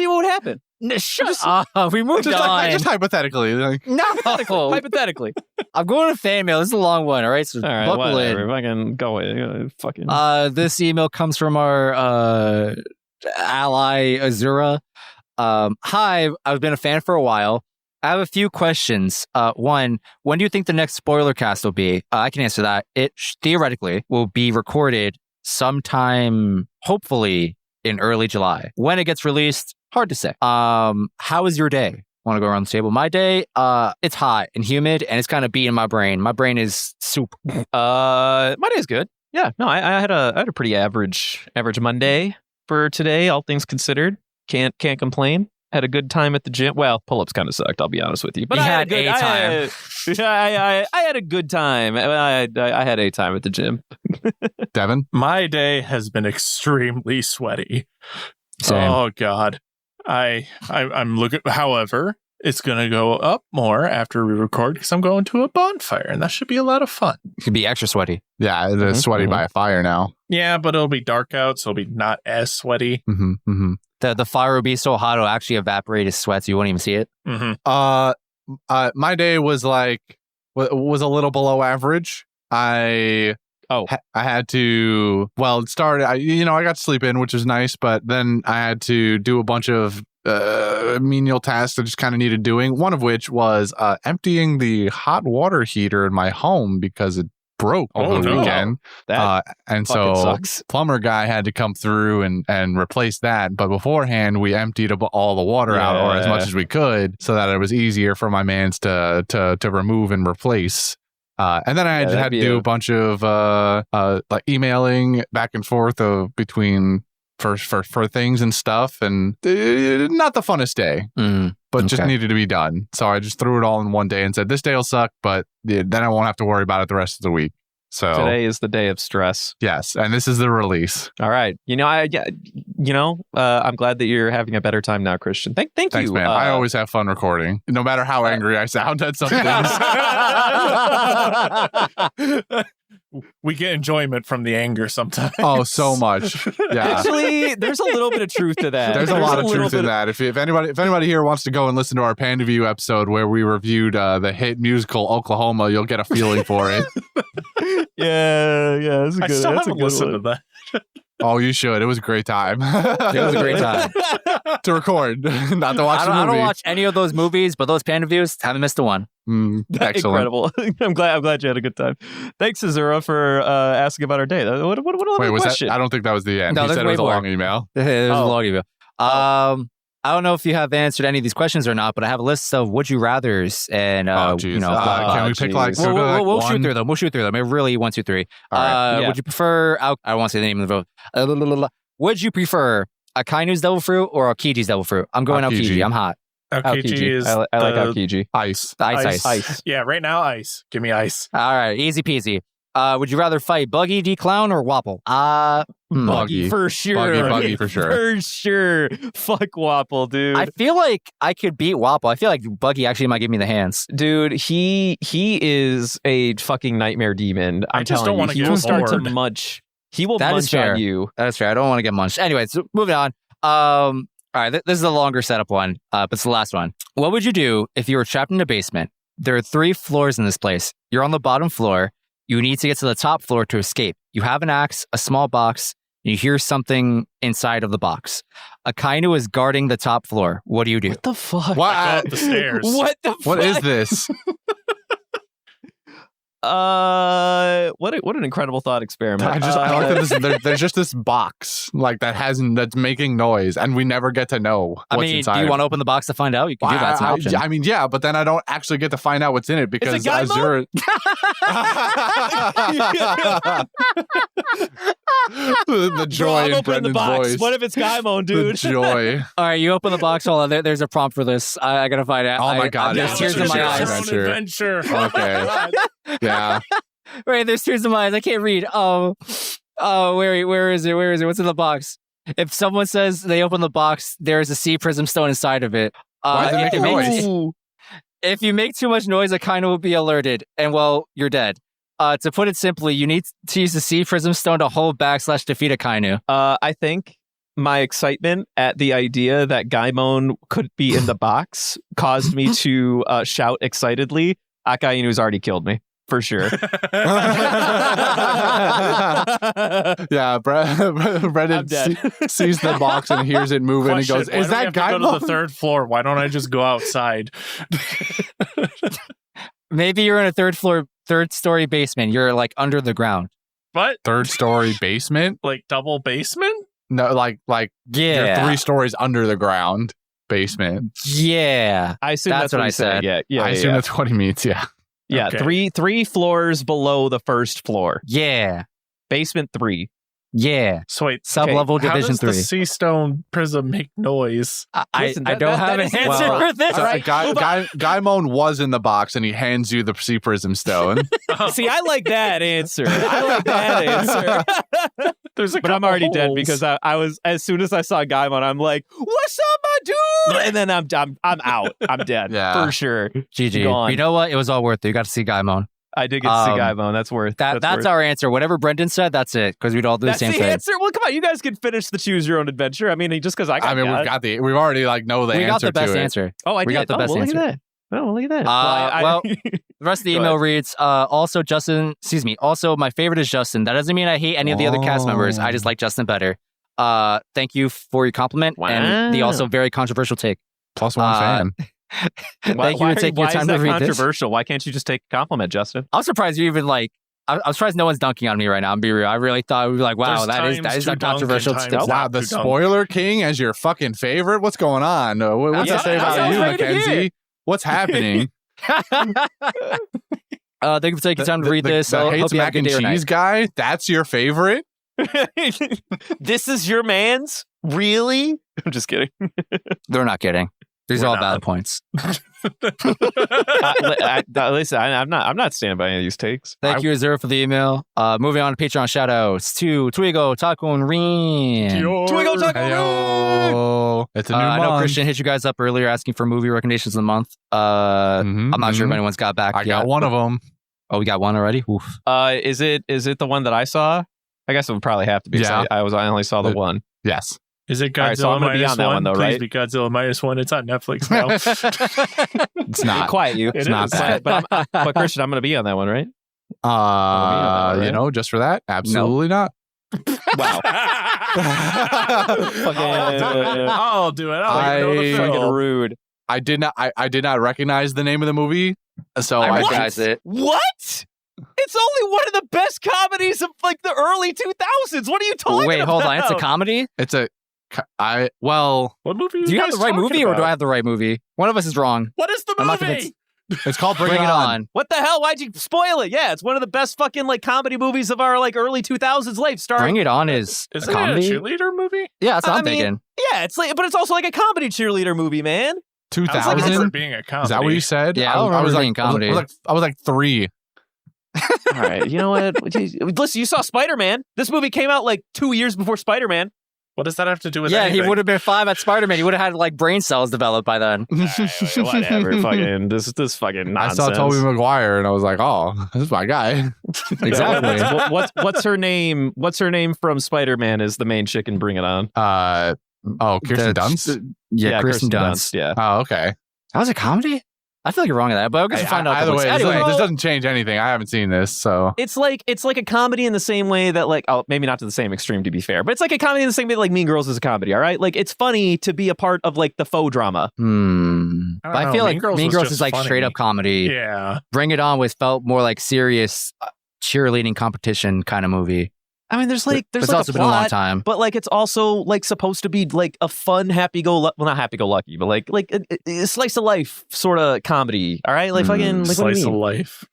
what would happen.
Shut up. We moved
Just
on.
hypothetically. Like,
No.
Hypothetically.
I'm going to fan mail. This is a long one. All right. So
All right,
buckle
whatever.
in.
Fucking go away. Fucking.
This email comes from our ally Azura. Hi, I've been a fan for a while. I have a few questions. One, when do you think the next spoiler cast will be? I can answer that. It theoretically will be recorded sometime, hopefully in early July. When it gets released, hard to say. How is your day? Want to go around the table? My day, it's hot and humid, and it's kind of beating my brain. My brain is soup.
My day's good. Yeah. No, I had a pretty average Monday for today, all things considered. Can't complain. Had a good time at the gym. Well, pull-ups kind of sucked, I'll be honest with you. But
You
I
had
a good
a time.
I had a good time. I had a time at the gym.
Devin?
My day has been extremely sweaty.
Same.
Oh God. I'm looking. However, it's gonna go up more after we record because I'm going to a bonfire, and that should be a lot of fun.
It could be extra sweaty.
Yeah, it's sweaty by a fire now.
Yeah, but it'll be dark out, so it'll be not as sweaty.
Mm-hmm, mm-hmm.
The fire will be so hot it'll actually evaporate his sweat, so you won't even see it.
Mm-hmm.
My day was was a little below average. I had to, it started, I got to sleep in, which was nice, but then I had to do a bunch of menial tasks that just kind of needed doing. One of which was emptying the hot water heater in my home because it broke over the weekend. And so
sucks.
plumber guy had to come through and replace that. But beforehand, we emptied all the water out, or as much as we could, so that it was easier for my mans to remove and replace. And then I just had to do a bunch of like emailing back and forth between for things and stuff, and not the funnest day, but just needed to be done. So I just threw it all in one day and said, this day will suck, but then I won't have to worry about it the rest of the week. So
today is the day of stress.
Yes, and this is the release.
All right. I'm glad that you're having a better time now, Christian. Thanks,
Thanks,
you.
man. I always have fun recording, no matter how angry I sound at some things.
We get enjoyment from the anger sometimes.
Oh, so much. Yeah.
Actually, there's a little bit of truth to that.
There's a lot of truth in that. If anybody here wants to go and listen to our Panda View episode where we reviewed the hit musical Oklahoma, you'll get a feeling for it.
Yeah.
I still haven't listened to that.
Oh, you should. It was a great time.
It was a great time.
To record, not to watch the movie.
I don't watch any of those movies, but those Panda Views, haven't missed a one.
Excellent.
Incredible. I'm glad you had a good time. Thanks, Azura, for asking about our day. What a
Wait, was
question.
that? I don't think that was the end.
No,
You
there's
said it was
way
a
more.
long email.
There's a long email. I don't know if you have answered any of these questions or not, but I have a list of would you rather's, and
Can we pick
we'll shoot
one?
through them. We'll shoot through them. It really 1, 2, 3.
All right.
Yeah.
Would you prefer? I don't want to say the name of the vote. Would you prefer Akainu's devil fruit or Aokiji's devil fruit? I'm going Aokiji. I'm hot.
Aokiji is
I like Aokiji.
Ice.
Ice.
Yeah, right now ice. Give me ice.
All right, easy peasy. Would you rather fight Buggy, D-Clown, or Wapple?
Buggy.
For sure.
Buggy for sure.
For sure. Fuck Wapple, dude.
I feel like I could beat Wapple. I feel like Buggy actually might give me the hands.
Dude, he is a fucking nightmare demon.
I just don't
want
wanna
to. He
get
will start to
bored.
munch. He will
That is
munch
fair.
on you.
That's fair. I don't want to get munched. Anyway, so moving on. All right, this is a longer setup one, but it's the last one. What would you do if you were trapped in a basement? There are 3 floors in this place. You're on the bottom floor. You need to get to the top floor to escape. You have an axe, a small box, and you hear something inside of the box. Akainu is guarding the top floor. What do you do?
What the fuck?
Go up the stairs.
What the fuck?
What is this?
What an incredible thought experiment.
I like that there's just this box that's making noise, and we never get to know what's inside.
Do you want to open the box to find out? You can do that. It's an option.
I mean, yeah, but then I don't actually get to find out what's in it because
It's a guy
Azura. The joy in Brendan's voice.
What if it's Gaimon,
The
dude?
joy.
All right, you open the box. Hold on. There's a prompt for this. I gotta find out.
Oh my God,
There's
yeah,
tears in
let's
my
do
eyes.
this.
Adventure.
Okay. Yeah.
Right, there's tears in my eyes. I can't read. Where is it? Where is it? What's in the box? If someone says they open the box, there's a sea prism stone inside of it.
Why is it making noise?
If you make too much noise, Akainu will be alerted, and well, you're dead. To put it simply, you need to use the sea prism stone to hold back / defeat Akainu.
I think my excitement at the idea that Gaimon could be in the box caused me to shout excitedly, Akainu's already killed me. For sure.
Yeah, Brendan sees the box and hears it moving and
Question,
goes,
why
is
do we
that
have to
guy
go to the 3rd floor? Why don't I just go outside?
Maybe you're in a 3rd story basement. You're like under the ground.
What?
3rd story basement?
Like double basement?
No, like
Yeah.
you're 3 stories under the ground basement.
Yeah.
I assume
That's
that's
what I
he
said.
Yeah,
I assume that's what he means, yeah.
Yeah,
Okay.
three floors below the first floor.
Yeah.
Basement 3.
Yeah.
So wait,
Sub-level
how
Division
does
3.
the sea stone prism make noise?
Listen,
I don't have an answer for this.
So Gaimon was in the box, and he hands you the Sea Prism Stone.
See, I like that answer. I like that answer. But I'm already dead because I was, as soon as I saw Gaimon, I'm like, "What's up, my dude?" And then I'm out. I'm dead for sure.
GG.
Gone.
You know what? It was all worth it. You got to see Gaimon.
I did get to see Gaimon. That's worth.
That's
worth.
our answer. Whatever Brendan said, that's it. Because we'd all do the same thing.
That's the answer. Well, come on, you guys can finish the choose your own adventure. I mean, just because
we've already know the answer.
We got the best
to it.
answer.
Oh, I did.
We got the best answer.
Look at that. Oh, look at that.
The rest of the email reads, also my favorite is Justin. That doesn't mean I hate any of the other cast members. I just like Justin better. Thank you for your compliment and the also very controversial take.
+1 fan.
Thank you for taking your time to read this.
Controversial. Why can't you just take a compliment, Justin?
I'm surprised you even I'm surprised no one's dunking on me right now. I'm being real. I really thought we'd be like, wow, that is a controversial stuff.
Wow, the spoiler king as your fucking favorite? What's going on? What's that say about you, Mackenzie? What's happening?
Thank you for taking time to read this.
The
Hope
hates
you have
mac
a
and
good day or
cheese
night.
guy? That's your favorite?
This is your man's? Really? I'm just kidding.
They're not kidding. These are all valid points.
Listen, I'm not standing by any of these takes.
Thank you, Azura, for the email. Moving on to Patreon shoutouts to Twigo, Taco, and Reen.
Twigo, Taco,
Reen! It's a new
I know
month.
Christian hit you guys up earlier asking for movie recommendations of the month. I'm not sure if anyone's got back yet.
I got one of them.
Oh, we got one already? Oof.
Is it the one that I saw? I guess it would probably have to be.
Yeah.
I only saw the one.
Yes.
Is it Godzilla
All right, so I'm gonna be on that one, though,
Please
right?
be Godzilla -1. It's on Netflix now.
It's not.
Quiet you.
It
not
is.
bad.
But Christian, I'm going to be on that one, right?
Right? Just for that? Absolutely not.
Wow.
I'll do it. I'll know the
Fucking
film.
rude.
I did not recognize the name of the movie, so
I
I
recognize it.
What? It's only one of the best comedies of the early 2000s. What are you talking about?
Wait, hold on. It's a comedy?
What
movie?
Do you have the right movie or do I have the right movie? One of us is wrong.
What is the
I'm not
movie?
It's called Bring It On.
What the hell? Why'd you spoil it? Yeah, it's one of the best fucking comedy movies of our early 2000s life.
Bring It On is
Isn't
a comedy?
it a cheerleader movie?
Yeah, that's what
I
I'm
mean,
thinking.
Yeah, but it's also like a comedy cheerleader movie, man.
2000?
being a comedy.
Is that what you said?
Yeah, I don't remember being comedy.
I was like 3.
All right, you know what? Listen, you saw Spider-Man. This movie came out 2 years before Spider-Man.
What does that have to do with
Yeah,
anything?
he would have been 5 at Spider-Man. He would have had brain cells developed by then.
Whatever. Fucking this fucking nonsense.
I saw Tobey Maguire and I was like, oh, this is my guy.
Exactly.
What's her name? What's her name from Spider-Man is the main chick in Bring It On.
Kirsten Dunst?
Yeah, Kirsten Dunst.
Yeah.
Oh, okay.
That was a comedy? I feel like you're wrong on that, but I guess we'll find out.
Either way,
Anyway,
this doesn't change anything. I haven't seen this, so
It's like a comedy in the same way that maybe not to the same extreme to be fair, but it's like a comedy in the same way that Mean Girls is a comedy, all right? It's funny to be a part of the faux drama.
I feel like Mean Girls is
funny.
straight up comedy.
Yeah.
Bring It On felt more serious cheerleading competition kind of movie.
I mean, there's
It's
a
also been a long
plot,
time.
but it's also supposed to be a fun not happy-go-lucky, but a slice of life sort of comedy, all right? Fucking what do you
Slice of
mean?
life.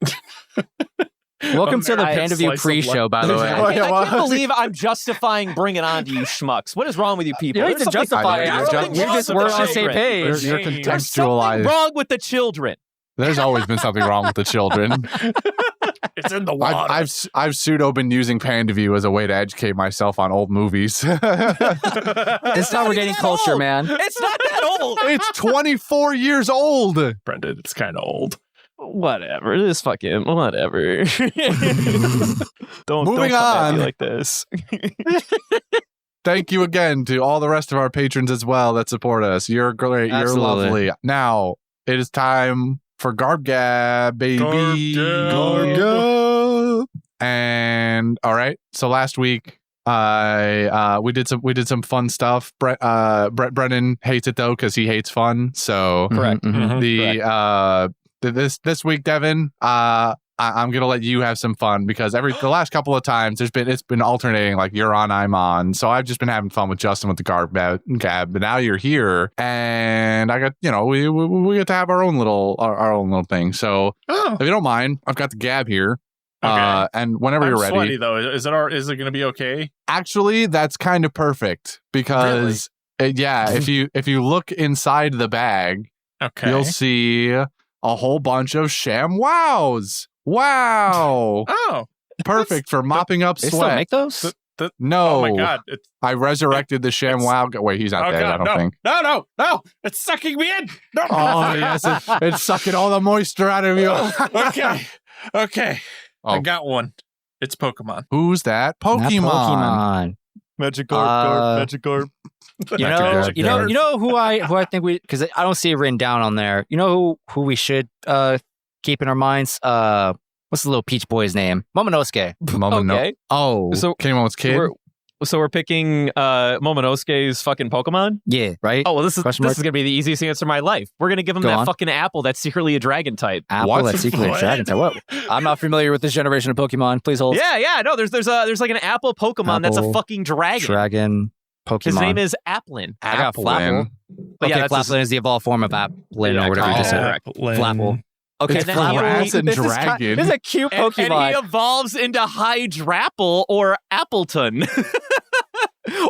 Welcome to the
American
Panda View
slice of
pre-show,
life.
by the way.
I can't believe I'm justifying Bring It On to you schmucks. What is wrong with you people?
You don't need to
There's something-
justify it.
You're
We just
wrong
were
with
on the
the
same
children.
page.
you're
There's something
contextualized.
wrong with the children.
There's always been something wrong with the children.
It's in the water.
I've pseudo been using PandaView as a way to educate myself on old movies.
This time we're getting culture,
old.
man.
It's not that old.
It's 24 years old.
Brendan, it's kind of old.
Whatever. This fucking whatever. don't
Moving
come at me
on.
like this.
Thank you again to all the rest of our patrons as well that support us. You're great.
Absolutely.
You're lovely. Now it is time for Garb Gab, baby.
Garb
Gab. And all right. So last week, we did some fun stuff. Brennan hates it though because he hates fun. So
Correct.
this week, Devin, I'm gonna let you have some fun because the last couple of times it's been alternating, you're on, I'm on. So I've just been having fun with Justin with the Garb Gab, but now you're here, and I got we get to have our own little thing. So if you don't mind, I've got the Gab here.
Okay.
And whenever
I'm
you're ready,
sweaty though. Is it going to be okay?
actually, that's kind of perfect because if you look inside the bag,
Okay.
you'll see a whole bunch of sham wows. Wow.
Oh.
Perfect for mopping up
They still
sweat.
make those?
No.
Oh my God.
I resurrected the sham wow. Wait, he's not
Oh
dead,
God.
I don't
No.
think.
No. It's sucking me in. No.
Oh, yes. It's sucking all the moisture out of you.
Okay.
Oh.
I got one. It's Pokemon.
Who's that?
Not
Pokemon.
Magikarp.
You know who I think because I don't see it written down on there. You know who we should keep in our minds? What's the little peach boy's name? Momonosuke.
Okay.
Oh,
So
Kemon's kid?
We're picking Momonosuke's fucking Pokemon?
Yeah, right?
Oh, well, this is
Question mark?
going to be the easiest answer of my life. We're going to give him
Go
that
on.
fucking apple that's secretly a dragon type.
Apple,
What?
that's secretly
What?
dragon type. What? I'm not familiar with this generation of Pokemon. Please hold.
Yeah, no, there's like an apple Pokemon that's a
Apple,
fucking dragon.
Dragon Pokemon.
His name is Applin.
I got Flapple.
But
Okay,
yeah, that's
Flaplin is the evolved form of Applin
Yeah,
or whatever you just said.
correct.
Flapple. Okay,
It's
then
grass and
this is
dragon.
this is a cute
And
Pokemon.
he evolves into Hydrapple or Appleton.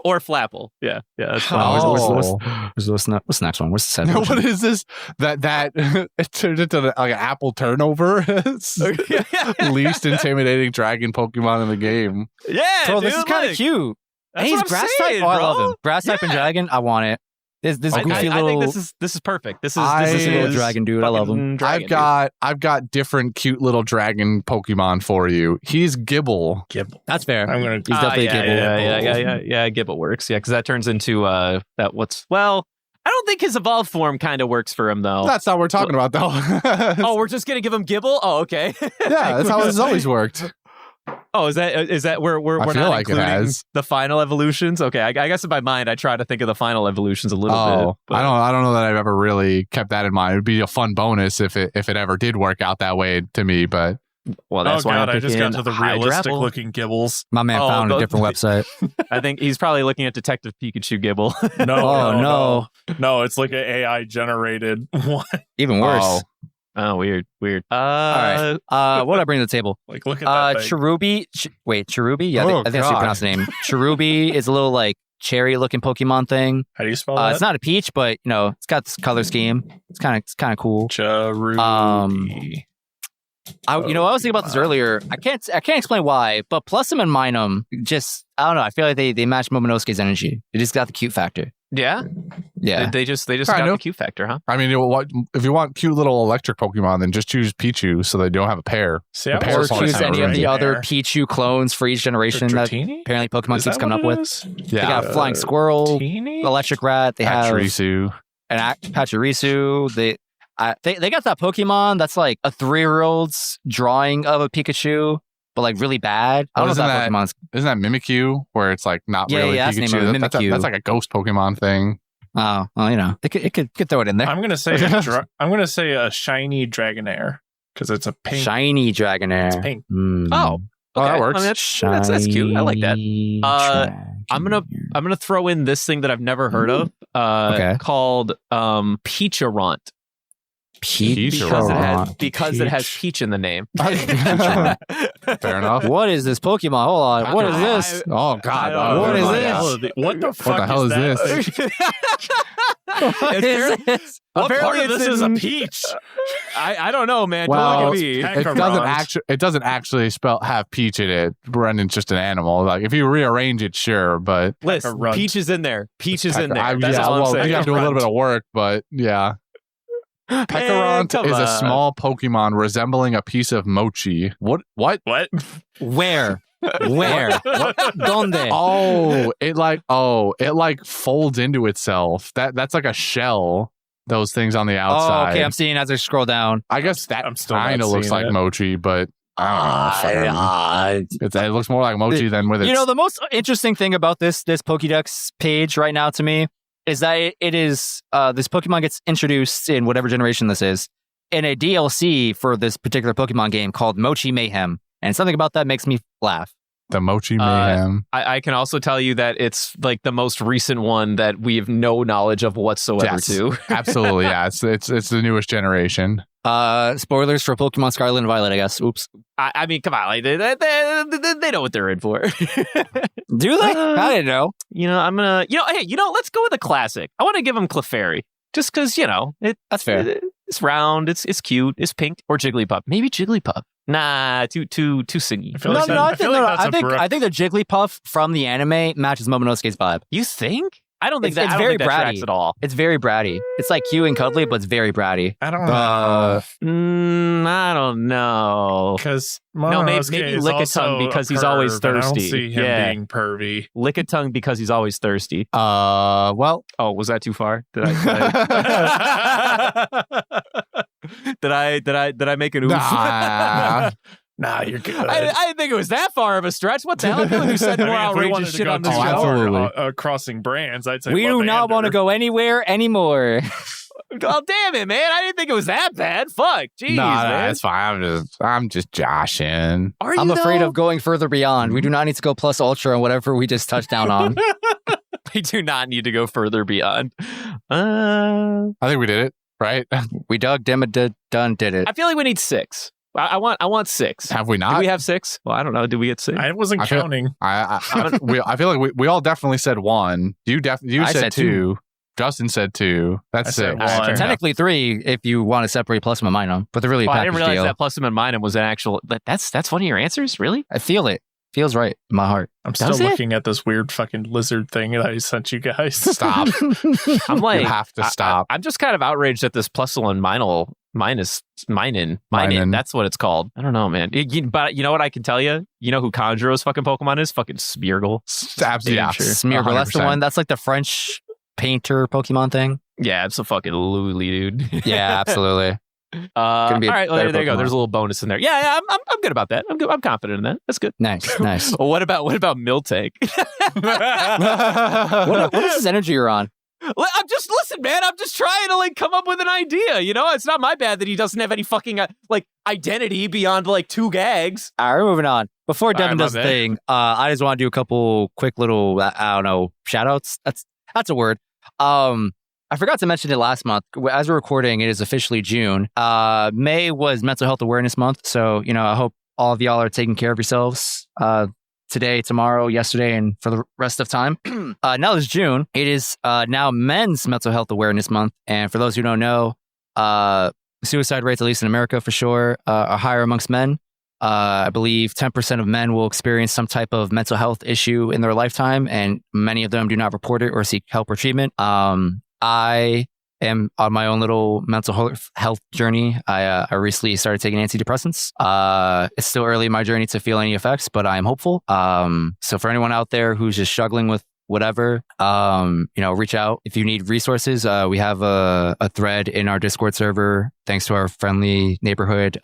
Or Flapple. Yeah, that's fine.
Oh.
What's the next one? What's the second
What
one?
is this? That it turned into like an apple turnover. It's least intimidating dragon Pokemon in the game.
Yeah,
Bro,
dude,
this is kind of
look.
cute.
That's
Hey, he's
what I'm
grass
saying,
type. Oh, I
bro.
love him. Grass type and
Yeah.
dragon. I want it. This
Okay.
goofy
I
little.
think this is perfect. This is
a little dragon dude. I love him.
fucking dragon,
I've got different cute little dragon Pokemon for you. He's Gibble.
Gibble.
That's fair.
I'm gonna.
He's definitely
yeah,
a Gibble.
yeah. Gibble works. Yeah, because that turns into that. I don't think his evolved form kind of works for him though.
That's not what we're talking about, though.
Oh, we're just gonna give him Gibble. Oh, okay.
yeah, that's how it's always worked.
Oh, is that we're
I feel
not
like it
including
has.
the final evolutions? Okay, I guess in my mind I try to think of the final evolutions a little bit. But
I don't know that I've ever really kept that in mind. It'd be a fun bonus if it ever did work out that way to me, but
well, that's
Oh
why
God!
I'm
I just
picking
got to the realistic
Hydrapple.
looking Gibbles.
My man
Oh,
found a
the-
different website.
I think he's probably looking at Detective Pikachu Gibble.
No, no, it's like an AI generated one.
Even worse.
Oh.
Oh, weird.
All right. What did I bring to the table?
Like, look at that thing.
Cherubi. Cherubi? Yeah, I think that's how you pronounce the name. Cherubi is a little like cherry looking Pokemon thing.
How do you spell that?
It's not a peach, but it's got this color scheme. It's kind of cool.
Cherubi.
I was thinking about this earlier. I can't explain why, but Plusum and Minum just I don't know. I feel like they match Momonosuke's energy. They just got the cute factor.
Yeah,
Yeah.
They just
Kind
got the
of.
Q factor, huh?
I mean, if you want cute little electric Pokemon, then just choose Pichu so they don't have a pair.
See,
The
I
pear
was
Or
Parasite
choose any of the
right
other Pichu clones for each generation that
Dratini?
apparently Pokemon
Is
keeps
that
coming
what
up
it
with.
is?
They got
Yeah.
Flying Squirrel,
Teeny?
Electric Rat. They have
Pachirisu.
an Pachirisu. They got that Pokemon that's like a 3-year-old's drawing of a Pikachu, but like really bad. I don't know if
Isn't
that
that-
Pokemon's.
Isn't that Mimikyu, where it's like not
Yeah,
really
yeah, that's the
Pikachu?
name of it, Mimikyu.
That's like a ghost Pokemon thing.
Oh, well, it could throw it in there.
I'm gonna say a shiny Dragonair because it's a pink.
Shiny Dragonair.
It's pink.
Mm.
Oh,
Oh, that
okay.
works.
I mean, that's cute. I like that.
Shiny
I'm gonna throw in this thing that I've never heard of.
Okay.
Called Peacharont.
Peach.
Because it has peach in the name.
Fair enough.
What is this Pokemon? Hold on. What is this?
Oh God!
What is this?
What the fuck?
the hell is
that?
this?
What is this?
What
Apparently
part of
it's
this is a
in-
peach?
I don't know, man.
Well,
Don't look at me.
It doesn't actually have peach in it. Brendan's just an animal. Like if you rearrange it, sure, but
Listen,
Runt.
peach is in there. Peach is in there. That's
yeah,
all I'm
well,
saying.
you have to do a little bit of work, but yeah. Pekaront
come
is a
on.
small Pokemon resembling a piece of mochi. What?
What?
Where? Where? Donde?
It like folds into itself. That's like a shell. Those things on the
Oh,
outside.
okay. I'm seeing as I scroll down.
I guess that
I'm still not
kind of looks
seeing
like
it.
mochi, but I don't know. It looks more like mochi than with its.
The most interesting thing about this Pokédex page right now to me is that it is this Pokemon gets introduced in whatever generation this is in a DLC for this particular Pokemon game called Mochi Mayhem, and something about that makes me laugh.
the mochi mayhem.
I can also tell you that it's like the most recent one that we have no knowledge of whatsoever
Yes.
to.
Absolutely, yeah. It's the newest generation.
Spoilers for Pokemon Scarlet and Violet, I guess. Oops.
I mean, come on, like they know what they're in for.
Do they? I didn't know.
I'm gonna, hey, let's go with a classic. I want to give him Clefairy, just because
That's fair.
It's round, it's cute, it's pink, or Jigglypuff. Maybe Jigglypuff. Nah, too singy.
I think the Jigglypuff from the anime matches Momonosuke's vibe.
You think? I don't think
It's
that
very
tracks
bratty
at all.
It's very bratty. It's like cute and cuddly, but it's very bratty.
I don't know.
I don't know.
Because
maybe Lickitung because he's always thirsty.
I don't see him being pervy.
Lickitung because he's always thirsty.
Well,
was that too far? Did I make an oof?
Nah.
You're good.
I didn't think it was that far of a stretch. What the hell? I feel like we said more outrageous shit on this show.
Absolutely.
Crossing brands, I'd say
we do not want to go anywhere anymore.
Oh, damn it, man. I didn't think it was that bad. Fuck. Jeez, man.
That's fine. I'm just joshing.
I'm afraid of going further beyond. We do not need to go plus ultra on whatever we just touched down on.
We do not need to go further beyond.
I think we did it, right?
We did it.
I feel like we need 6. I want 6.
Have we not?
Do we have 6? Well, I don't know. Did we get 6?
I wasn't counting.
I feel like we all definitely said 1. You said 2. Justin said 2. That's 6.
Technically 3 if you want to separate Plusum and Minum, but they're really
I didn't realize
deal.
that Plusum and Minum was an actual. That's one of your answers, really?
I feel it. Feels right in my heart.
I'm still looking at this weird fucking lizard thing that I sent you guys.
Stop.
I'm like,
you have to stop.
I'm just kind of outraged at this Plusle and Minin. That's what it's called. I don't know, man. But you know what I can tell you? You know who Conjuro's fucking Pokemon is? Fucking Smeargle.
Absolutely. Yeah,
Smeargle. That's the one. That's like the French painter Pokemon thing.
Yeah, it's a fucking Luli, dude.
Yeah, absolutely.
All right, well, there you go. There's a little bonus in there. Yeah, I'm good about that. I'm confident in that. That's good.
Nice.
Well, what about Miltank?
What is this energy you're on?
Listen, man. I'm just trying to come up with an idea. It's not my bad that he doesn't have any fucking identity beyond 2 gags.
All right, we're moving on. Before Devin does the thing, I just want to do a couple quick little shout outs. That's a word. I forgot to mention it last month. As we're recording, it is officially June. May was Mental Health Awareness Month. So, I hope all of y'all are taking care of yourselves today, tomorrow, yesterday, and for the rest of time. Now it's June. It is now Men's Mental Health Awareness Month. And for those who don't know, suicide rates, at least in America for sure, are higher amongst men. I believe 10% of men will experience some type of mental health issue in their lifetime, and many of them do not report it or seek help or treatment. I am on my own little mental health journey. I recently started taking antidepressants. It's still early in my journey to feel any effects, but I am hopeful. So for anyone out there who's just struggling with whatever, reach out. If you need resources, we have a thread in our Discord server, thanks to our friendly neighborhood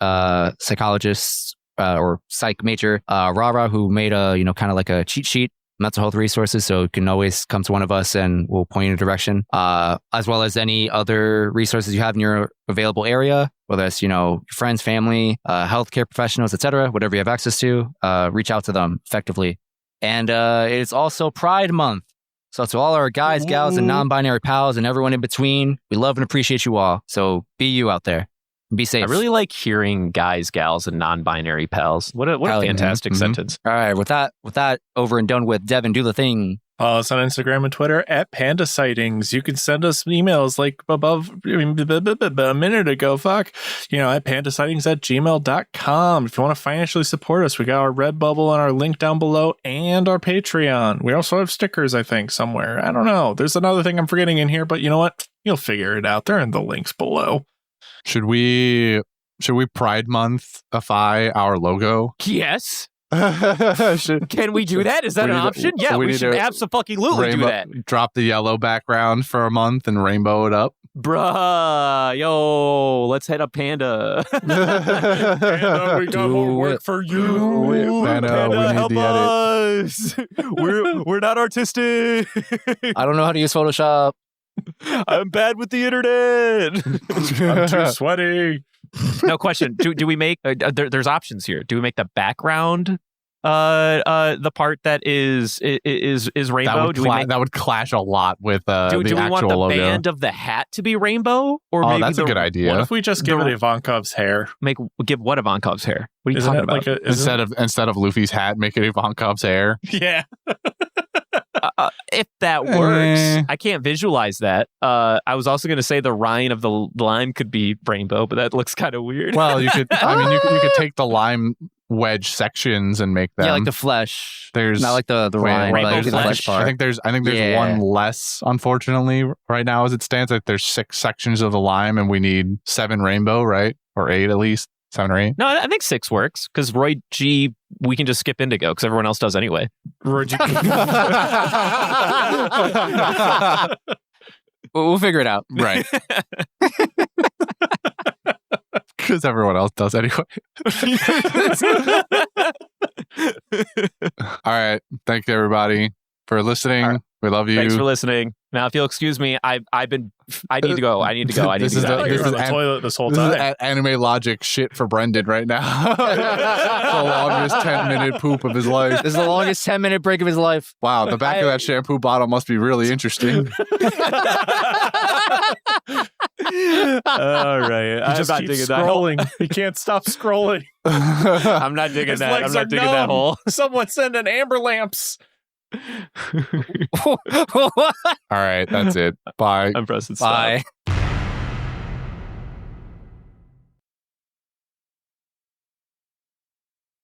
psychologist or psych major, Rara, who made a, kind of like a cheat sheet, mental health resources, so you can always come to one of us and we'll point you in a direction, as well as any other resources you have in your available area, whether it's, your friends, family, healthcare professionals, etc., whatever you have access to, reach out to them effectively. And it is also Pride Month. So to all our guys, gals, and non-binary pals and everyone in between, we love and appreciate you all. So be you out there. Be safe.
I really like hearing guys, gals, and non-binary pals. What a fantastic sentence.
All right, with that over and done with, Devin, do the thing.
Follow us on Instagram and Twitter at Panda Sightings. You can send us emails like above a minute ago. At pandasightings@gmail.com. If you want to financially support us, we got our Redbubble and our link down below and our Patreon. We also have stickers, I think, somewhere. I don't know. There's another thing I'm forgetting in here, but you know what? You'll figure it out. They're in the links below.
Should we Pride Month-ify our logo?
Yes. Can we do that? Is that an option? Yeah, we should absolutely do that.
Drop the yellow background for a month and rainbow it up.
Bruh, yo, let's head up Panda.
Panda, we got more work for you.
Panda, we need
help
the
us. We're not artistic.
I don't know how to use Photoshop.
I'm bad with the internet.
I'm too sweaty.
No question. Do we make? There's options here. Do we make the background the part that is rainbow?
That would clash a lot with the
do we
actual
want the
logo.
band of the hat to be rainbow? Or maybe
That's a good idea.
What if we just give it Ivankov's hair?
Give what Ivankov's hair? What are you
Isn't
talking
it
about?
like
Instead of Luffy's hat, make it Ivankov's hair.
Yeah.
If that works, I can't visualize that. I was also going to say the rind of the lime could be rainbow, but that looks kind of weird.
Well, you could. I mean, you could take the lime wedge sections and make them.
Yeah, like the flesh.
There's
not like the rind,
rainbow
like the
flesh.
flesh part.
I think there's
Yeah.
one less, unfortunately, right now as it stands. Like there's 6 sections of the lime, and we need 7 rainbow, right? Or 8 at least. 7 or 8.
No, I think 6 works because Roy G, we can just skip Indigo because everyone else does anyway.
We'll figure it out.
Right. Because everyone else does anyway. All right. Thank you, everybody, for listening.
Right.
We love you.
Thanks for listening. Now, if you'll excuse me, I need to go. I need to go.
This is
I thought you were on the toilet this whole time.
This is anime logic shit for Brendan right now. The longest 10-minute poop of his life.
This is the longest 10-minute break of his life.
Wow, the back of that shampoo bottle must be really interesting.
All right.
He just keeps scrolling. He can't stop scrolling.
I'm not digging
His
that. I'm
legs
not
are
digging that
numb.
hole.
Someone send an amber lamps.
All right, that's it. Bye.
I'm pressing stop.
Bye.